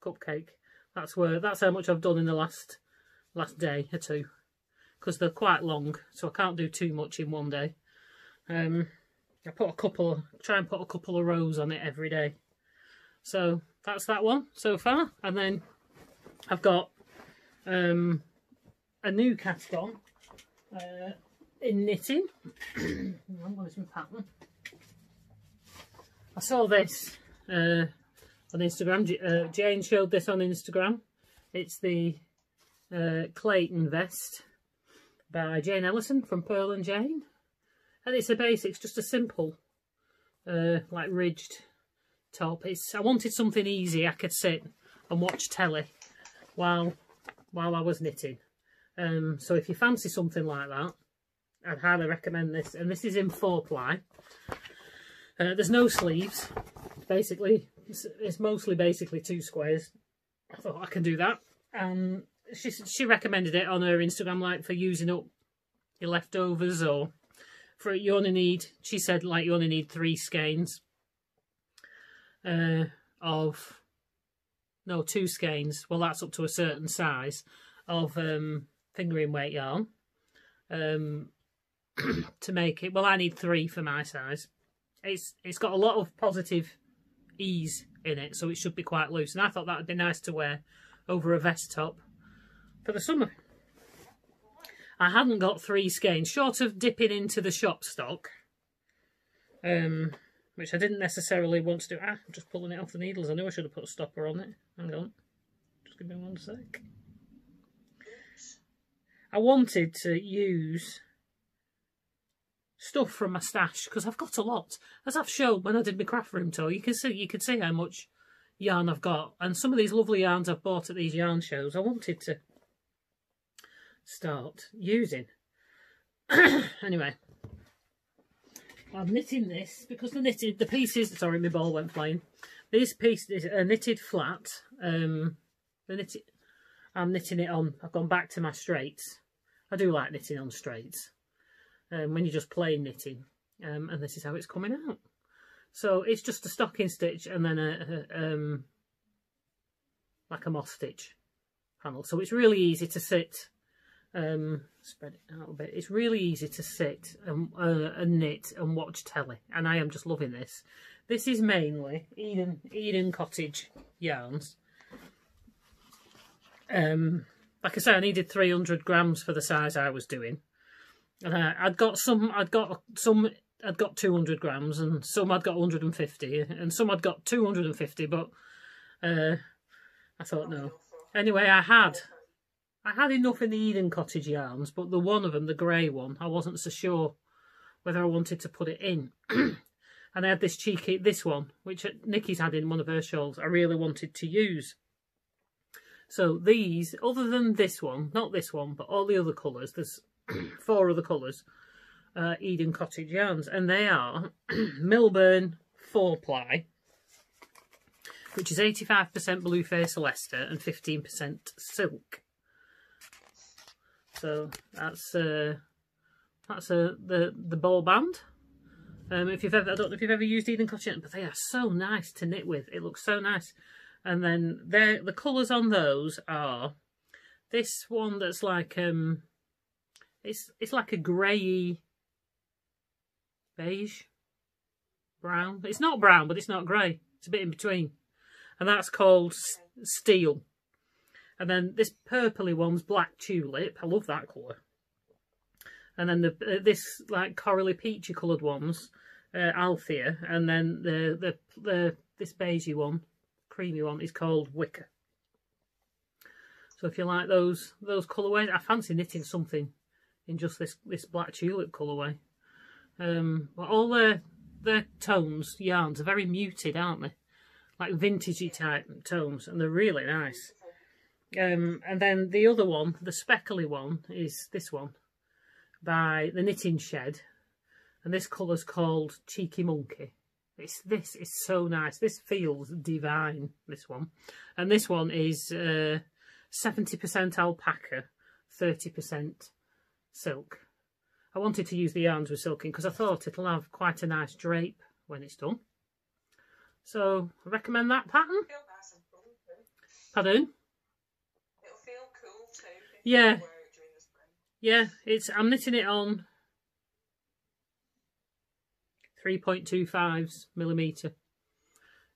cupcake. That's how much I've done in the last day or two, because they're quite long, so I can't do too much in one day. I try and put a couple of rows on it every day. So that's that one so far. And then I've got a new cast on in knitting. Where's my pattern? I saw this on Instagram. Jane showed this on Instagram. It's the Clayton vest by Jane Ellison from Pearl and Jane, and it's it's just a simple like ridged top. I wanted something easy I could sit and watch telly while I was knitting. So if you fancy something like that, I'd highly recommend this. And this is in 4-ply. There's no sleeves. Basically, it's mostly basically 2 squares. I thought I can do that. And she recommended it on her Instagram, like for using up your leftovers, or for you only need, she said, like you only need 3 skeins of, no, 2 skeins. Well, that's up to a certain size of fingering weight yarn to make it. Well, I need 3 for my size. It's got a lot of positive ease in it, so it should be quite loose. And I thought that would be nice to wear over a vest top for the summer. I hadn't got 3 skeins, short of dipping into the shop stock, which I didn't necessarily want to do. I'm just pulling it off the needles. I knew I should have put a stopper on it. Hang on. Just give me 1 sec. I wanted to use stuff from my stash, because I've got a lot. As I've showed when I did my craft room tour, you could see how much yarn I've got. And some of these lovely yarns I've bought at these yarn shows, I wanted to start using. Anyway, I'm knitting this because the pieces, sorry, my ball went flying. This piece is a knitted flat. I'm knitting it on, I've gone back to my straights. I do like knitting on straights when you're just plain knitting, and this is how it's coming out. So it's just a stocking stitch and then like a moss stitch panel. So it's really easy to sit, spread it out a bit. It's really easy to sit and knit and watch telly, and I am just loving this. This is mainly Eden Cottage yarns. Like I say, I needed 300 grams for the size I was doing, and I'd got 200 grams, and some I'd got 150, and some I'd got 250, but I thought no. Anyway, I had enough in the Eden Cottage yarns, but the one of them, the grey one, I wasn't so sure whether I wanted to put it in. And I had this one, which Nikki's had in one of her shawls, I really wanted to use. So these, other than this one, not this one, but all the other colours, there's 4 other colours, Eden Cottage yarns, and they are Milburn 4-ply, which is 85% Blueface Leicester and 15% silk. So that's the ball band. I don't know if you've ever used Eden Cottage, but they are so nice to knit with. It looks so nice. And then the colours on those are this one that's like it's like a grey beige brown. It's not brown, but it's not grey. It's a bit in between. And that's called Steel. And then this purpley one's Black Tulip. I love that colour. and then the this like corally peachy coloured ones, Althea, and then this beigey one, creamy one, is called Wicker. So if you like those colourways, I fancy knitting something in just this black tulip colourway. But all their tones, yarns, are very muted, aren't they? Like vintagey type tones, and they're really nice. And then the other one, the speckly one, is this one by the Knitting Shed, and this colour's called Cheeky Monkey. This is so nice. This feels divine, this one. And this one is 70% alpaca, 30% silk. I wanted to use the yarns with silking because I thought it'll have quite a nice drape when it's done. So, I recommend that pattern. It'll feel nice and cool too. Pardon? It'll feel cool too. Yeah. Wear it during the spring. Yeah, I'm knitting it on 3.25mm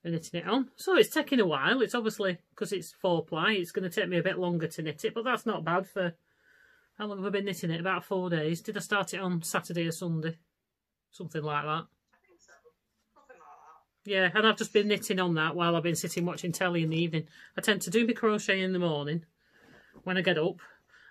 and knitting it on. So it's taking a while. It's obviously, because it's 4-ply, it's going to take me a bit longer to knit it, but that's not bad for, how long have I been knitting it? About 4 days. Did I start it on Saturday or Sunday? Something like that. I think so. Something like that. Yeah, and I've just been knitting on that while I've been sitting watching telly in the evening. I tend to do my crochet in the morning when I get up,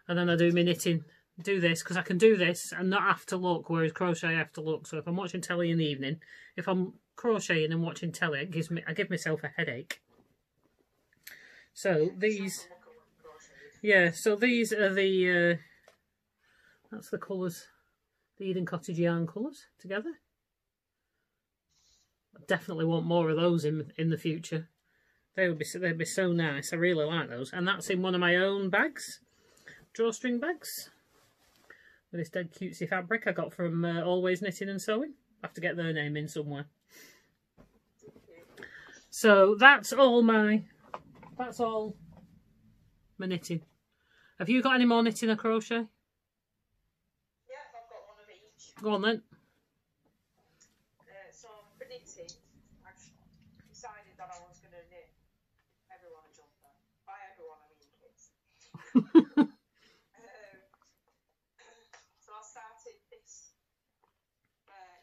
and then I do my knitting, do this, because I can do this and not have to look, whereas crochet I have to look. So if I'm watching telly in the evening, if I'm crocheting and watching telly, I give myself a headache. So these, yeah, so these are the, that's the colours, the Eden Cottage yarn colours together. I definitely want more of those in the future. They'd be so nice. I really like those. And that's in one of my own bags, drawstring bags, with this dead cutesy fabric I got from Always Knitting and Sewing. I have to get their name in somewhere. So that's all my knitting. Have you got any more knitting or crochet? Yeah, I've got one of each. Go on then. So for knitting, I decided that I was going to knit everyone a jumper. By everyone, I mean kids. So I started this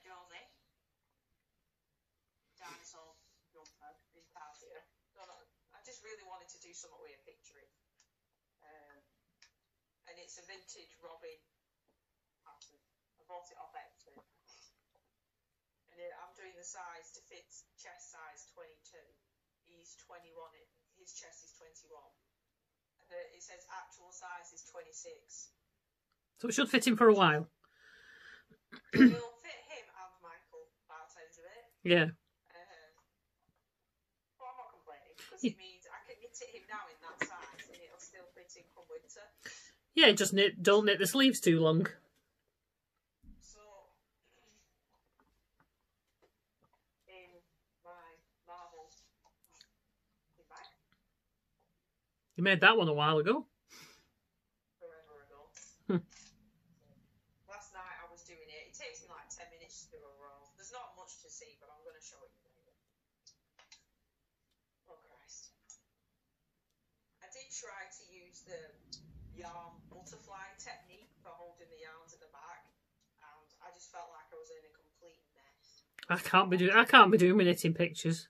journey. Dinosaur jumper in Tarsia. I just really wanted to do something with a picture in. And it's a vintage Robin pattern. I bought it off Etsy. And I'm doing the size to fit chest size 22. He's 21. His chest is 21. And it says actual size is 26. So it should fit him for a while. It'll fit him and Michael by the sounds of it. Yeah. But I'm not complaining because it means I can knit him now in that size and it'll still fit him come winter. Yeah, just don't knit the sleeves too long. So, in my marble bag, You made that one a while ago. forever ago. Last night I was doing it. It takes me like 10 minutes to do a row. There's not much to see, but I'm going to show it you later. Oh Christ. I did try to use the yarn butterfly technique for holding the yarns at the back, and I just felt like I was in a complete mess. I can't be doing my knitting pictures.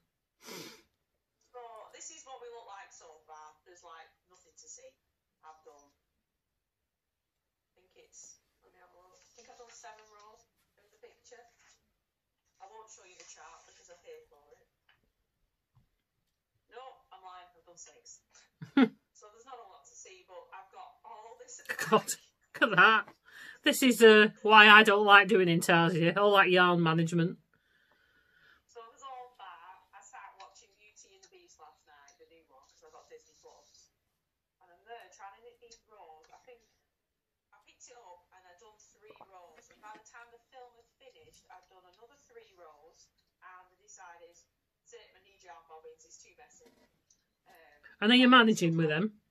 So this is what we look like so far. There's like nothing to see. I've done, I think it's, let me have a look. I think I've done 7 rows of the picture. I won't show you the chart because I paid for it. No, I'm lying, I've done 6. So there's not a lot to see, but I've got all this. God, look at that. This is why I don't like doing intarsia, all that yarn management. So there's all that. I started watching Beauty and the Beast last night, the new one, because I got Disney Plus. And I'm there trying to knit these rows. I think I picked it up and I'd done 3 rows. And by the time the film had finished, I'd done another 3 rows. And I decided, sit my knee yarn bobbins, it's too messy. And are you managing with them?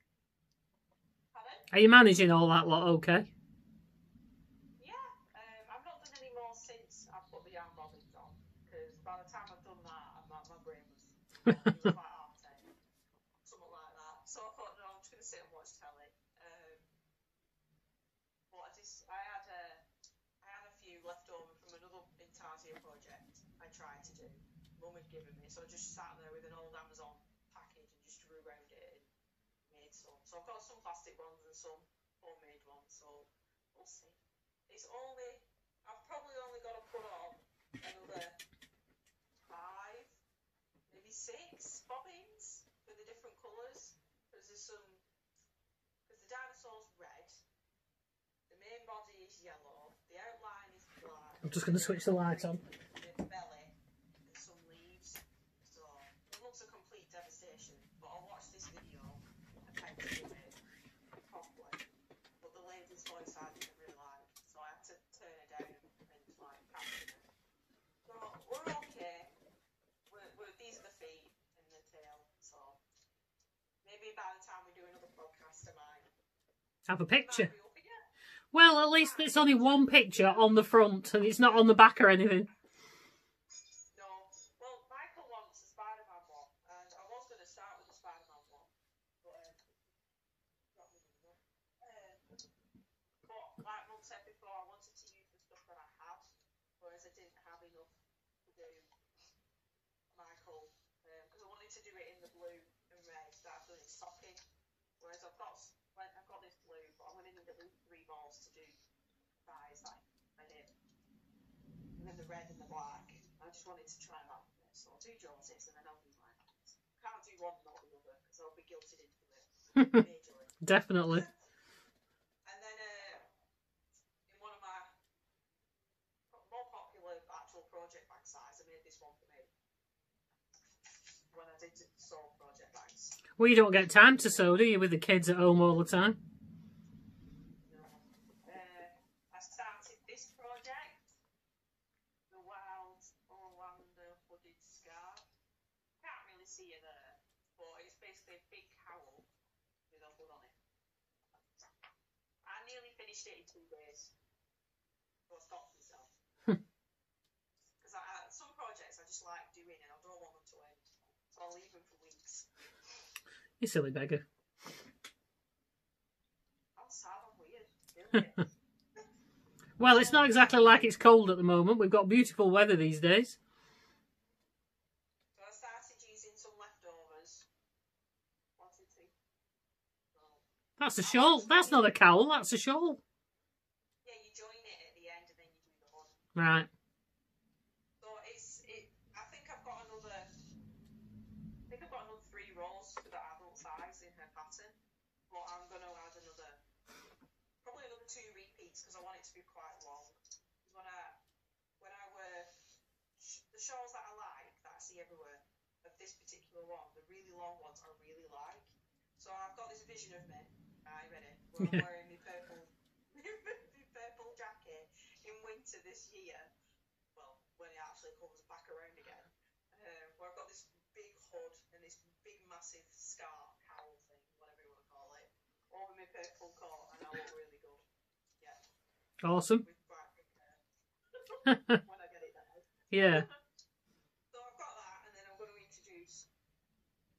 Pardon? Are you managing all that lot okay? Yeah. I've not done any more since I put the yarn bobbins on. Because by the time I've done that, my brain was it was like half 10. Something like that. So I thought, no, I'm just going to sit and watch telly. But I had a project I tried to do. Mum had given me, so I just sat there with an old Amazon package and just drew around it and made some. So I've got some plastic ones and some homemade ones, so we'll see. It's only, I've probably only got to put on another 5, maybe 6 bobbins with the different colours. Because there's some, because the dinosaur's red, the main body is yellow, the outline is black. I'm just going to switch the light on. The belly and some leaves. So it looks a complete devastation. But I watched this video and how to do it properly. But the lady's voice I didn't really like, so I had to turn it down and like caption it. So we're okay. These are the feet and the tail. So maybe by the time we do another podcast, I might Have a picture. Well, at least it's only one picture on the front and it's not on the back or anything. No. Well, Michael wants a Spider-Man one, and I was going to start with the Spider-Man one, but not with them. But like Mum said before, I wanted to use the stuff that I had, whereas I didn't have enough to do Michael, because I wanted to do it in the blue and red that I've done in stocking, whereas I've got this blue, but I'm going to need at least 3 balls to do thighs like I did, and then the red and the black. I just wanted to try that, so I'll do Joneses and then I'll do mine. Can't do one not the other because I'll be guilted into it majorly. Definitely. And then in one of my more popular actual project bag size, I made this one for me when I did sew project bags. Well, you don't get time to sew, do you, with the kids at home all the time? No. I started this project, the Wild Orlando Hooded Scarf. Can't really see it there, but it's basically a big cowl with a hood on it. I nearly finished it in 2 days, but I stopped myself. Because some projects I just like doing and I don't want them to end, so I'll leave them for weeks. You silly beggar. I'm sad, I'm weird. Really? Well, it's not exactly like it's cold at the moment. We've got beautiful weather these days. So I started using some leftovers. Wanted to. That's a shawl. That's not a cowl. That's a shawl. Yeah, you join it at the end and then you do the hood. Right. So I think I've got another 3 rolls for the adult size in her pattern, but I'm going to add probably another 2 repeats because I want it to be quite long. When I wear the shawls that I like, that I see everywhere, of this particular one, the really long ones I really like. So I've got this vision of me, are you ready? Where I'm wearing my purple jacket in winter this year, well, when it actually comes back around again, where I've got this big hood and this big massive scarf, cowl thing, whatever you want to call it, over my purple coat, and I look really good. Yeah. Awesome. With bright pink hair. When I get it there. Yeah. So I've got that, and then I'm going to introduce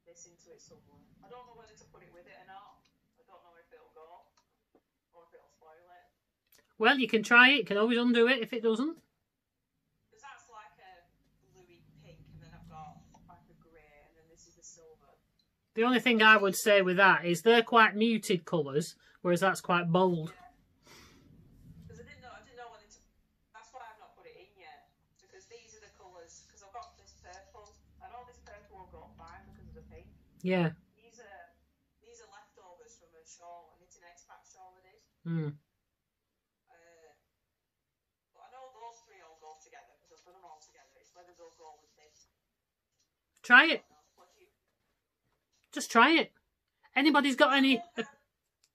this into it somewhere. I don't know whether to put it with it or not. I don't know if it'll go or if it'll spoil it. Well, you can try it. You can always undo it if it doesn't. Because that's like a bluey pink, and then I've got like a grey, and then this is the silver. The only thing I would say with that is they're quite muted colours, whereas that's quite bold. Because I didn't know whether to. That's why I've not put it in yet. Because these are the colours. Because I've got this purple. I know this purple will go fine because of the pink. Yeah. These are leftovers from a shawl, a knitting expat shawl I did. Mm. But I know those 3 all go together because I've done them all together. It's whether they'll go with this. Try it. Just try it. Anybody's got any...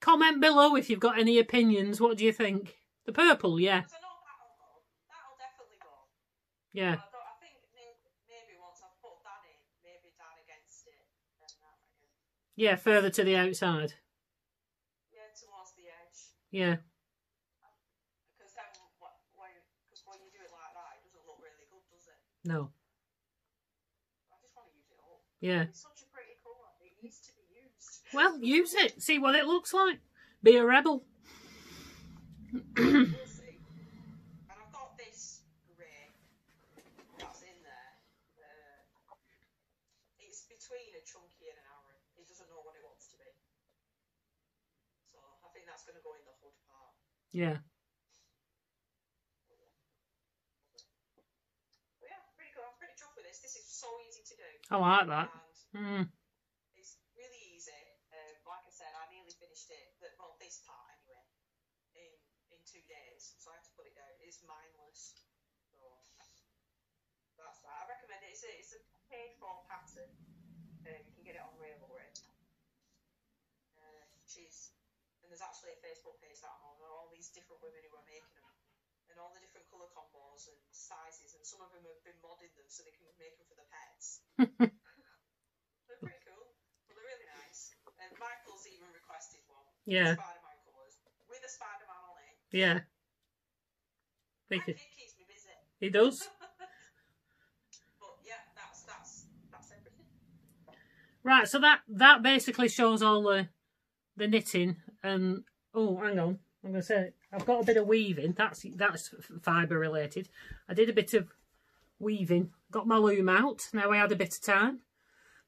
comment below if you've got any opinions. What do you think? The purple, yeah. Because I know that'll definitely go. Yeah. I think maybe once I've put that in, maybe that against it, then that again. Yeah, further to the outside. Yeah, towards the edge. Yeah. Because then, when you do it like that, it doesn't look really good, does it? No. I just want to use it up. Yeah. It's such a pretty colour. It needs to be used. Well, use it. See what it looks like. Be a rebel. We'll see. And I've got this grey between a chunky and an Aran. He doesn't know what it wants to be. So I think that's going to go in the hood part. Yeah. But yeah, pretty good. I'm pretty chuffed with this. This is so easy to do. I like that. And it's really easy. Like I said, I nearly finished it. Well, this part anyway, in 2 days. So I had to put it down. It's mindless. So that's that. I recommend it. It's a paid for pattern. You can get it on Ravelry. And there's actually a Facebook page that I'm on. There are all these different women who are making them, and all the different colour combos and sizes. And some of them have been modding them so they can make them for the pets. They're pretty cool, but they're really nice. And Michael's even requested one. Yeah. Spider-Man colours with a Spider-Man on it. Yeah. I think it keeps me busy. He does. But yeah, that's everything. Right, so that basically shows all the knitting. And oh, hang on, I'm going to say I've got a bit of weaving. That's fibre related. I did a bit of weaving. Got my loom out. Now I had a bit of time.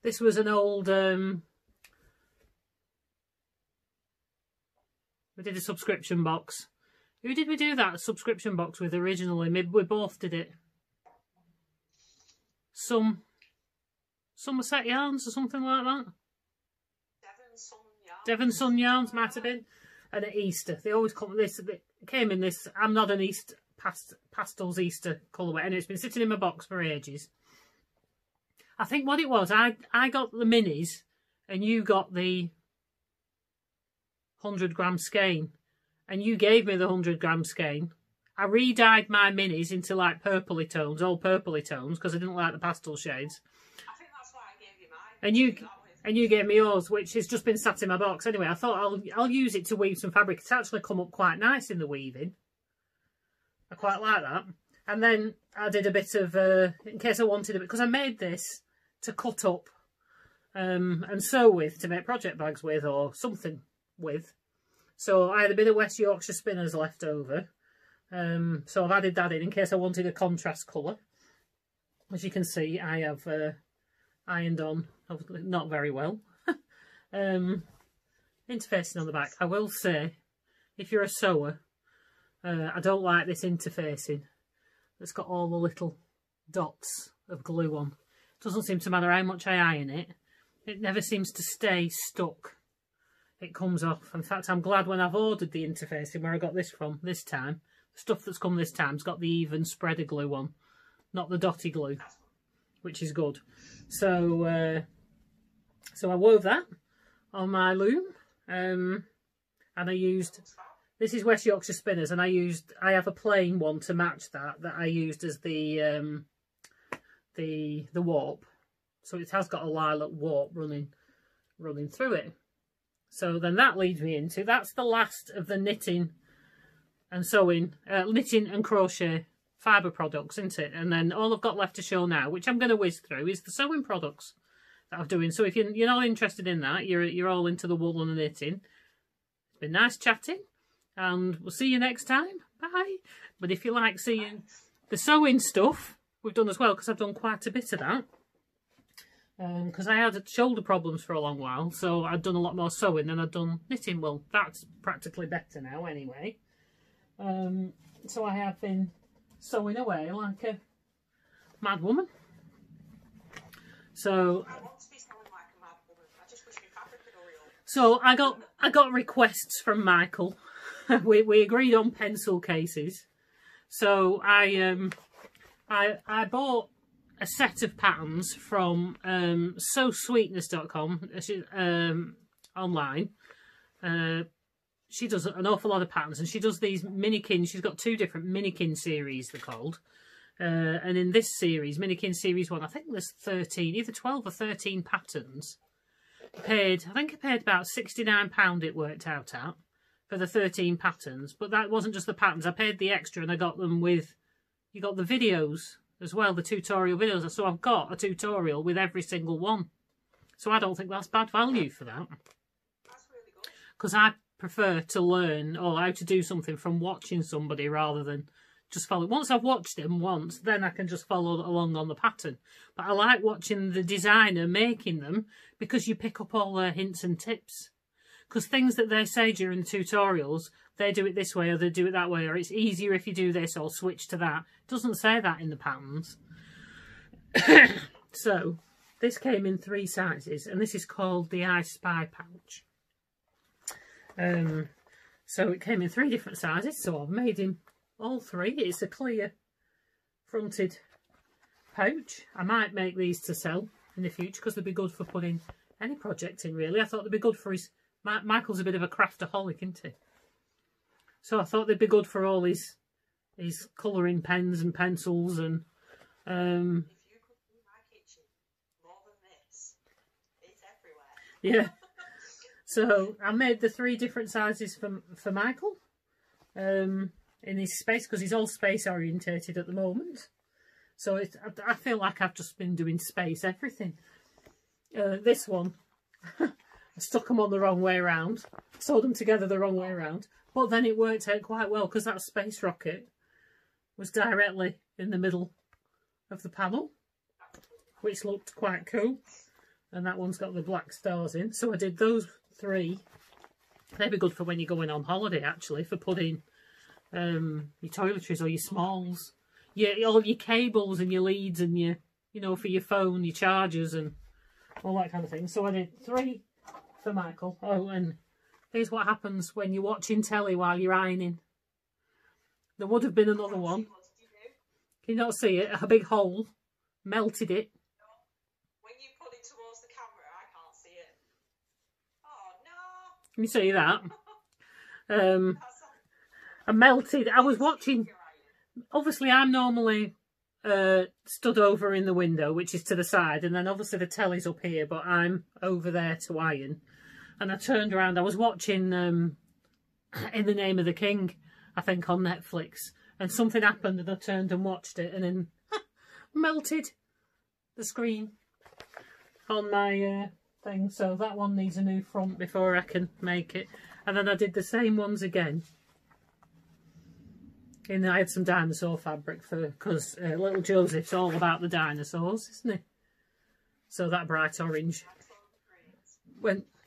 This was an old. We did a subscription box. Who did we do that subscription box with originally? Maybe we both did it. Somerset Yarns or something like that. Devon Sun Yarns might have been. And at Easter, they always come this. It came in this. I'm not an Easter pastels Easter colourway, and it's been sitting in my box for ages. I think what it was, I got the minis, and you got the 100-gram skein, and you gave me the 100-gram skein. I re-dyed my minis into like purpley tones, all purpley tones, because I didn't like the pastel shades. I think that's why I gave you mine. And you gave me yours, which has just been sat in my box. Anyway, I thought I'll use it to weave some fabric. It's actually come up quite nice in the weaving. I quite like that. And then I did a bit of, in case I wanted a bit, because I made this to cut up and sew with, to make project bags with or something with. So I had a bit of West Yorkshire spinners left over. So I've added that in case I wanted a contrast colour. As you can see, I have ironed on, not very well. Interfacing on the back. I will say, if you're a sewer, I don't like this interfacing. It's got all the little dots of glue on. It doesn't seem to matter how much I iron it. It never seems to stay stuck. It comes off. In fact, I'm glad when I've ordered the interfacing where I got this from this time. The stuff that's come this time's got the even spread of glue on, not the dotty glue, which is good. So so I wove that on my loom, and I used, this is West Yorkshire spinners, and I have a plain one to match that I used as the warp. So it has got a lilac warp running through it. So then that leads me into, that's the last of the knitting and sewing, knitting and crochet fibre products, isn't it? And then all I've got left to show now, which I'm going to whiz through, is the sewing products that I'm doing. So if you're not interested in that, you're all into the wool and the knitting. It's been nice chatting, and we'll see you next time. Bye. But if you like seeing the sewing stuff we've done as well, because I've done quite a bit of that, because I had shoulder problems for a long while, so I'd done a lot more sewing than I'd done knitting. Well, that's practically better now anyway. So I have been sewing away like a mad woman. So I want to be sewing like a mad woman. I just wish my fabric could hurry up. So I got requests from Michael. we agreed on pencil cases. So I bought a set of patterns from sewsweetness.com online. She does an awful lot of patterns, and she does these minikin. She's got 2 different minikin series, they're called. And in this series, minikin series 1, I think there's 13, either 12 or 13 patterns. I think I paid about £69 it worked out at for the 13 patterns. But that wasn't just the patterns. I paid the extra, and I got them with, you got the videos as well, the tutorial videos. So I've got a tutorial with every single one. So I don't think that's bad value for that. That's really good. Because I prefer to learn or how to do something from watching somebody rather than just follow. Once I've watched them once, then I can just follow along on the pattern. But I like watching the designer making them because you pick up all their hints and tips. Because things that they say during the tutorials, they do it this way or they do it that way, or it's easier if you do this or switch to that. It doesn't say that in the patterns. So, this came in 3 sizes, and this is called the I Spy pouch. So it came in 3 different sizes, so I've made him all 3. It's a clear fronted pouch. I might make these to sell in the future because they'd be good for putting any project in, really. I thought they'd be good for his... Michael's a bit of a craftaholic, isn't he? So I thought they'd be good for all his colouring pens and pencils and... If you could see my kitchen more than this, it's everywhere. Yeah. So I made the 3 different sizes for Michael in his space, because he's all space orientated at the moment. So I feel like I've just been doing space everything. This one, I stuck them on the wrong way around, sewed them together the wrong way around, but then it worked out quite well because that space rocket was directly in the middle of the panel, which looked quite cool. And that one's got the black stars in. So I did those 3. They'd be good for when you're going on holiday, actually, for putting your toiletries or your smalls, all your cables and your leads and your, you know, for your phone, your chargers and all that kind of thing. So I did 3 for Michael. Oh, and here's what happens when you're watching telly while you're ironing. There would have been another one. Can you not see it? A big hole. Melted it. When you put it towards the camera, I can't see it. Oh, no! Can you see that? I melted. I was watching. Obviously, I'm normally stood over in the window, which is to the side, and then obviously the telly's up here, but I'm over there to iron. And I turned around. I was watching In the Name of the King, I think, on Netflix, and something happened, and I turned and watched it, and then melted the screen on my thing. So that one needs a new front before I can make it. And then I did the same ones again. And I had some dinosaur fabric because little Joseph's all about the dinosaurs, isn't he? So that bright orange,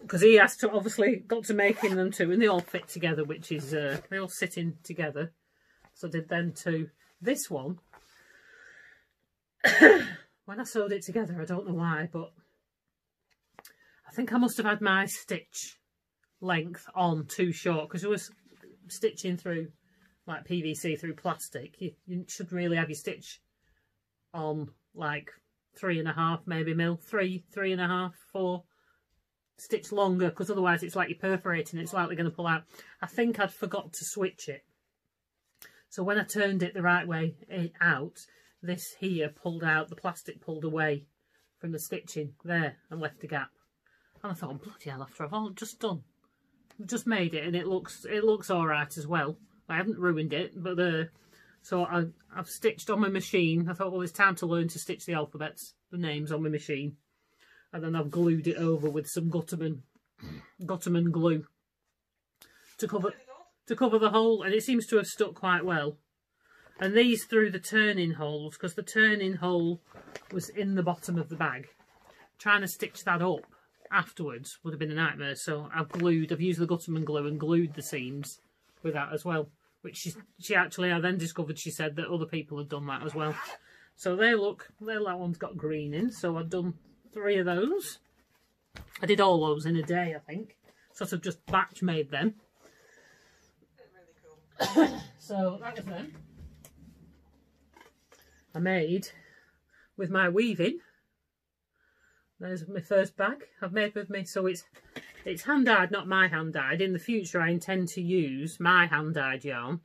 because he has to, obviously got to making them too, and they all fit together, which is they all sit in together. So I did them too. This one, when I sewed it together, I don't know why, but I think I must have had my stitch length on too short, because I was stitching through like PVC through plastic. You should really have your stitch on like 3.5 maybe mil, 3.5, 4 stitch longer, because otherwise it's like you're perforating it, it's likely going to pull out. I think I'd forgot to switch it. So when I turned it the right way out, this here pulled out, the plastic pulled away from the stitching there and left a gap. And I thought, oh, bloody hell, after I've all just done, I've just made it, and it looks all right as well. I haven't ruined it, but so I've stitched on my machine. I thought, well, it's time to learn to stitch the alphabets, the names on my machine. And then I've glued it over with some Gutterman glue to cover the hole, and it seems to have stuck quite well. And these through the turning holes, because the turning hole was in the bottom of the bag. Trying to stitch that up afterwards would have been a nightmare, so I've used the Gutterman glue and glued the seams with that as well, which she actually, I then discovered, she said that other people had done that as well. So that one's got green in, so I've done 3 of those. I did all those in a day, I think. Sort of just batch made them. Really cool. So that was them. I made with my weaving. There's my first bag I've made with me. So it's hand dyed, not my hand dyed. In the future, I intend to use my hand dyed yarn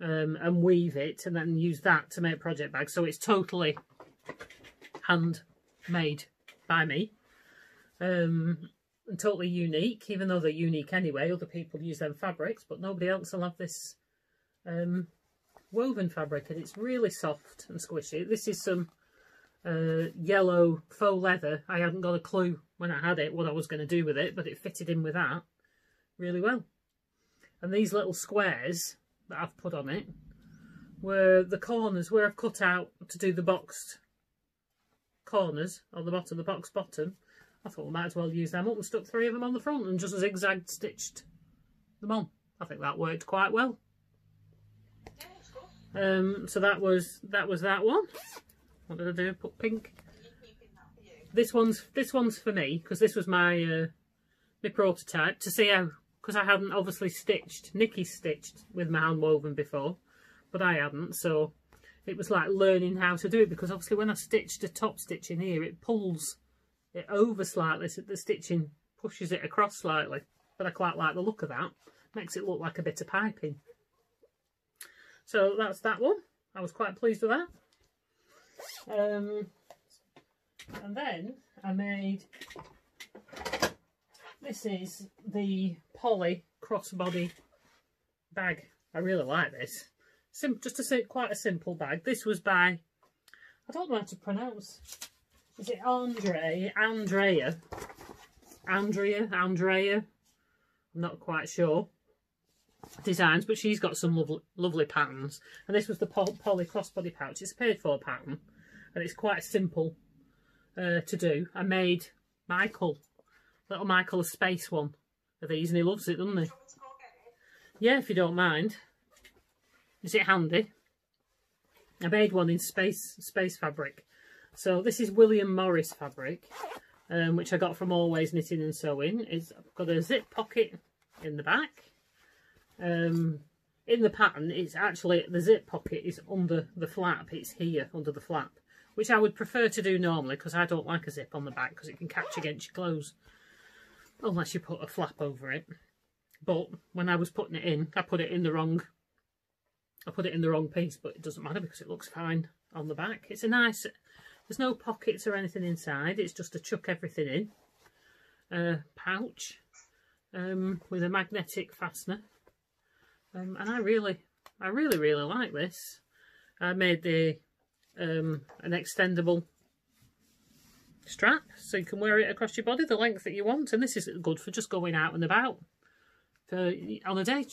and weave it, and then use that to make project bags. So it's totally handmade by me, and totally unique. Even though they're unique anyway, other people use them fabrics, but nobody else will have this woven fabric, and it's really soft and squishy. This is some yellow faux leather. I hadn't got a clue when I had it what I was going to do with it, but it fitted in with that really well. And these little squares that I've put on it were the corners where I've cut out to do the boxed corners on the bottom, the box bottom. I thought we might as well use them up and stuck 3 of them on the front and just zigzag stitched them on. I think that worked quite well. Yeah, it's good. So that was that one. What did I do? Put pink. For you. This one's for me, because this was my my prototype, to see how, because I hadn't obviously stitched. Nikki stitched with my hand woven before, but I hadn't, so it was like learning how to do it, because obviously when I stitched the top stitch in here, it pulls it over slightly, so the stitching pushes it across slightly, but I quite like the look of that. Makes it look like a bit of piping. So that's that one. I was quite pleased with that. And then I made, this is the Poly crossbody bag. I really like this. Quite a simple bag. This was by, I don't know how to pronounce. Is it Andrea? I'm not quite sure. Designs, but she's got some lovely patterns. And this was the Poly crossbody pouch. It's a paid for pattern, and it's quite simple to do. I made little Michael a space one of these, and he loves it, doesn't he? Yeah, if you don't mind. Is it handy? I made one in space fabric. So this is William Morris fabric, which I got from Always Knitting and Sewing. It's got a zip pocket in the back. In the pattern, it's actually, the zip pocket is under the flap. It's here under the flap, which I would prefer to do normally, because I don't like a zip on the back, because it can catch against your clothes unless you put a flap over it. But when I was putting it in, I put it in the wrong piece, but it doesn't matter because it looks fine on the back. It's a nice, there's no pockets or anything inside, it's just to chuck everything in. Pouch with a magnetic fastener. And I really like this. I made the an extendable strap, so you can wear it across your body the length that you want, and this is good for just going out and about for on a day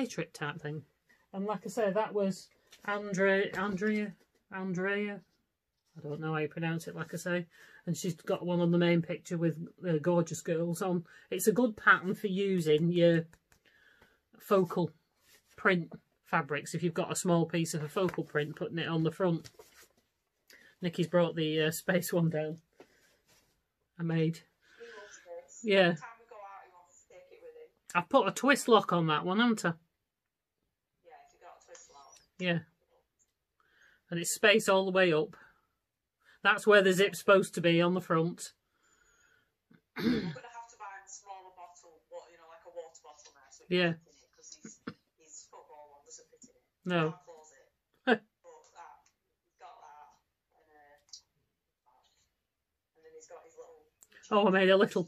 trip type thing. And like I say, that was Andrea. I don't know how you pronounce it, like I say. And she's got one on the main picture with gorgeous girls on. It's a good pattern for using your focal print fabrics. If you've got a small piece of a focal print, putting it on the front. Nikki's brought the space one down. I made. Yeah. I've put a twist lock on that one, haven't I? Yeah. And it's space all the way up. That's where the zip's supposed to be, on the front. We're going to have to buy a smaller bottle, you know, like a water bottle now, so yeah. Because his football one doesn't fit in it. No. Can't close it. But he's got that, and then he's got his little. Oh, I made a little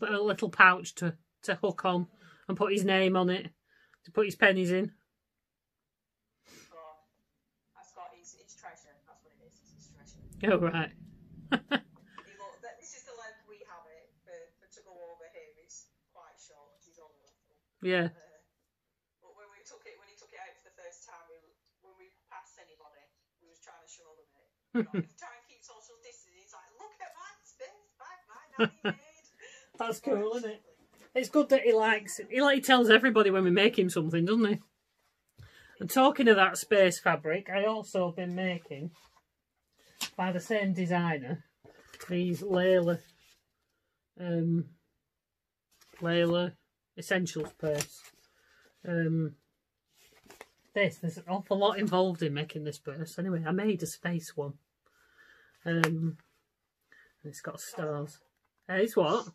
pouch to hook on and put his name on it, to put his pennies in. It's treasure, that's what it is, it's treasure. Oh, right. This is the length we have it, for to go over here, it's quite short, he's only little. Yeah. But when he took it out for the first time, when we passed anybody, we was trying to show them it. You know, try and keep social distance, he's like, look at my space bag my nanny made. That's cool, isn't it? It's good that he likes it. He tells everybody when we make him something, doesn't he? And talking of that space fabric, I also been making, by the same designer, these Layla Essentials purse. There's an awful lot involved in making this purse. Anyway, I made a space one. And it's got stars. It's what?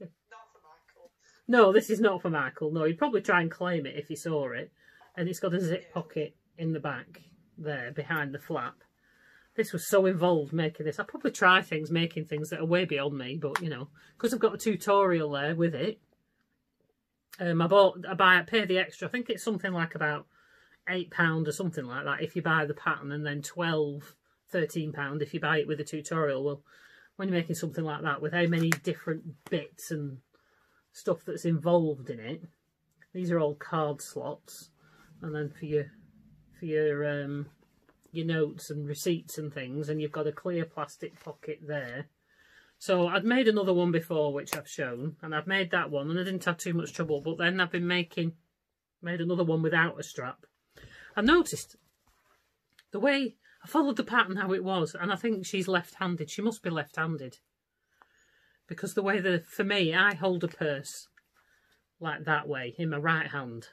Not for Michael. No, this is not for Michael. No, he'd probably try and claim it if he saw it. And it's got a zip pocket in the back there behind the flap. This was so involved making this. I probably try making things that are way beyond me, but you know, because I've got a tutorial there with it. I pay the extra. I think it's something like about £8 or something like that if you buy the pattern, and then £13 if you buy it with a tutorial. Well, when you're making something like that with how many different bits and stuff that's involved in it, these are all card slots. And then for your your notes and receipts and things, and you've got a clear plastic pocket there. So I'd made another one before, which I've shown, and I've made that one, and I didn't have too much trouble. But then I've been made another one without a strap. I noticed the way I followed the pattern how it was, and I think she's left-handed. She must be left-handed, because the way for me, I hold a purse like that way in my right hand.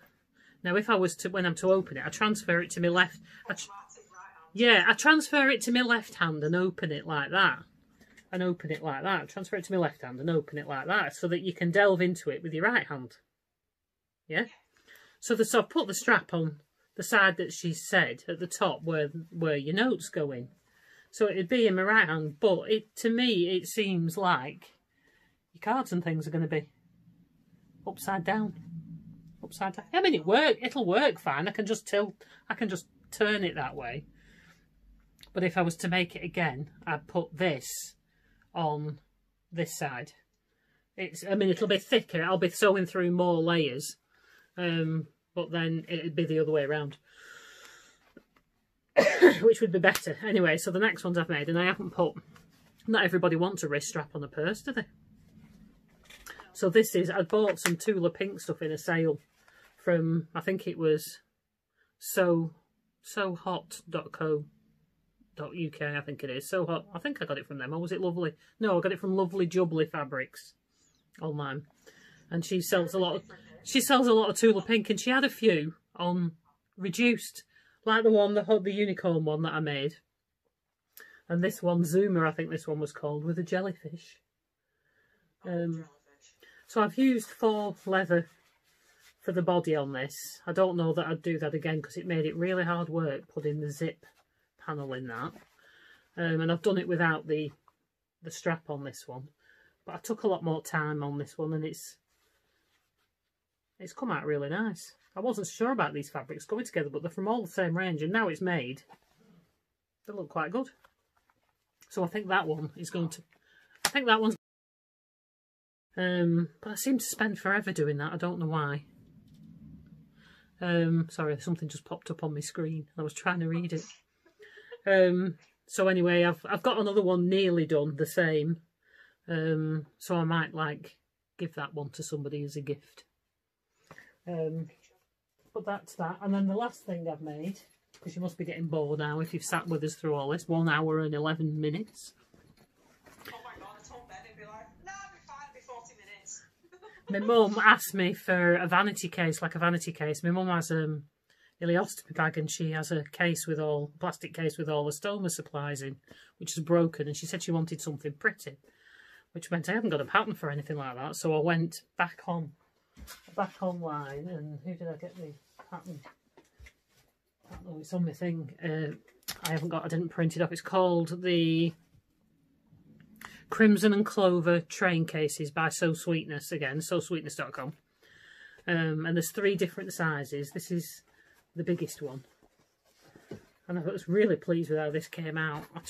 Now, if I was to, when I'm to open it, I transfer it to my left. I transfer it to my left hand and open it like that. And open it like that. Transfer it to my left hand and open it like that, so that you can delve into it with your right hand. Yeah? So I've put the strap on the side that she said at the top where your notes go in. So it'd be in my right hand, but to me it seems like your cards and things are going to be upside down. Upside down. I mean, it'll work fine. I can just turn it that way. But if I was to make it again, I'd put this on this side. It'll be thicker. I'll be sewing through more layers. But then it'd be the other way around. Which would be better. Anyway, so the next ones I've made, and I haven't put, not everybody wants a wrist strap on a purse, do they? So this is, I bought some Tula Pink stuff in a sale from, I think it was sohot.co.uk, I think it is. So Hot, I think I got it from them. Or was it Lovely? No, I got it from Lovely Jubbly Fabrics online. And she sells a lot of Tula Pink, and she had a few on reduced, like the unicorn one that I made. And this one, Zoomer, I think this one was called, with a jellyfish. So I've used faux leather for the body on this. I don't know that I'd do that again, because it made it really hard work putting the zip panel in that. And I've done it without the strap on this one. But I took a lot more time on this one, and it's come out really nice. I wasn't sure about these fabrics coming together, but they're from all the same range, and now it's made, they look quite good. So I think that one is going to, but I seem to spend forever doing that. I don't know why. Sorry, something just popped up on my screen. I was trying to read it. So anyway, I've got another one nearly done, the same. So I might give that one to somebody as a gift. But that's that. And then the last thing I've made, because you must be getting bored now if you've sat with us through all this, 1 hour and 11 minutes. Oh my god, I told Ben, he'd be like, nah, it'll be fine, it'll be 40 minutes. My mum asked me for a vanity case, like a vanity case. My mum has a ileostomy bag, and she has a plastic case with all the stoma supplies in, which is broken, and she said she wanted something pretty, which meant I haven't got a pattern for anything like that. So I went back online, and who did I get the pattern? Oh, it's on my thing. I didn't print it off. It's called the Crimson and Clover Train Cases by So Sweetness, again, sosweetness.com. And there's 3 different sizes. This is the biggest one, and I was really pleased with how this came out. I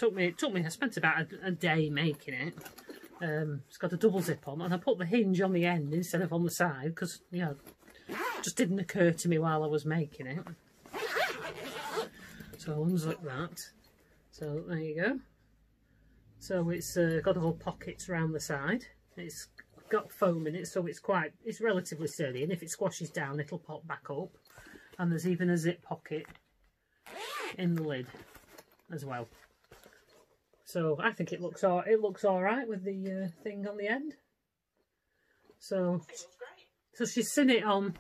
spent about a day making it. It's got a double zip on, and I put the hinge on the end instead of on the side, because, you know, it just didn't occur to me while I was making it. So I'll unzip that. So there you go. So it's got all pockets around the side. It's got foam in it, so it's relatively sturdy, and if it squashes down, it'll pop back up. And there's even a zip pocket in the lid as well. So I think it looks all right with the thing on the end. So she's seen it on.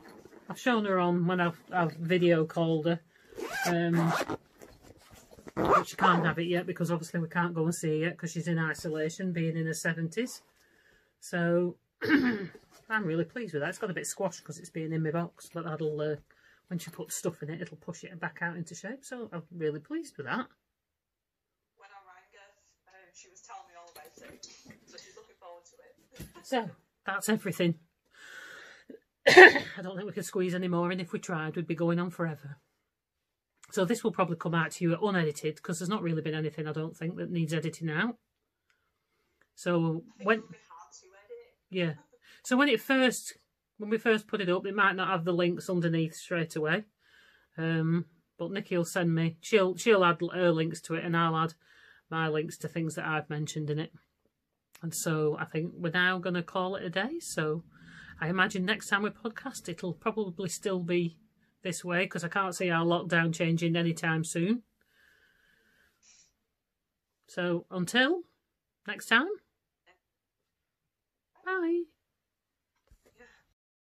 I've shown her on when I've video called her. But she can't have it yet, because obviously we can't go and see her yet, because she's in isolation, being in her 70s. So I'm really pleased with that. It's got a bit squashed because it's being in my box, but that'll when she puts stuff in it, it'll push it back out into shape. So I'm really pleased with that. When I rang her, she was telling me all about it, so she's looking forward to it. So that's everything. I don't think we could squeeze any more in. If we tried, we'd be going on forever. So this will probably come out to you unedited, because there's not really been anything, I don't think, that needs editing out. So when, yeah, so when we first put it up, it might not have the links underneath straight away. But Nikki will send me, she'll add her links to it, and I'll add my links to things that I've mentioned in it. And so I think we're now going to call it a day. So I imagine next time we podcast, it'll probably still be this way, because I can't see our lockdown changing anytime soon. So until next time, bye.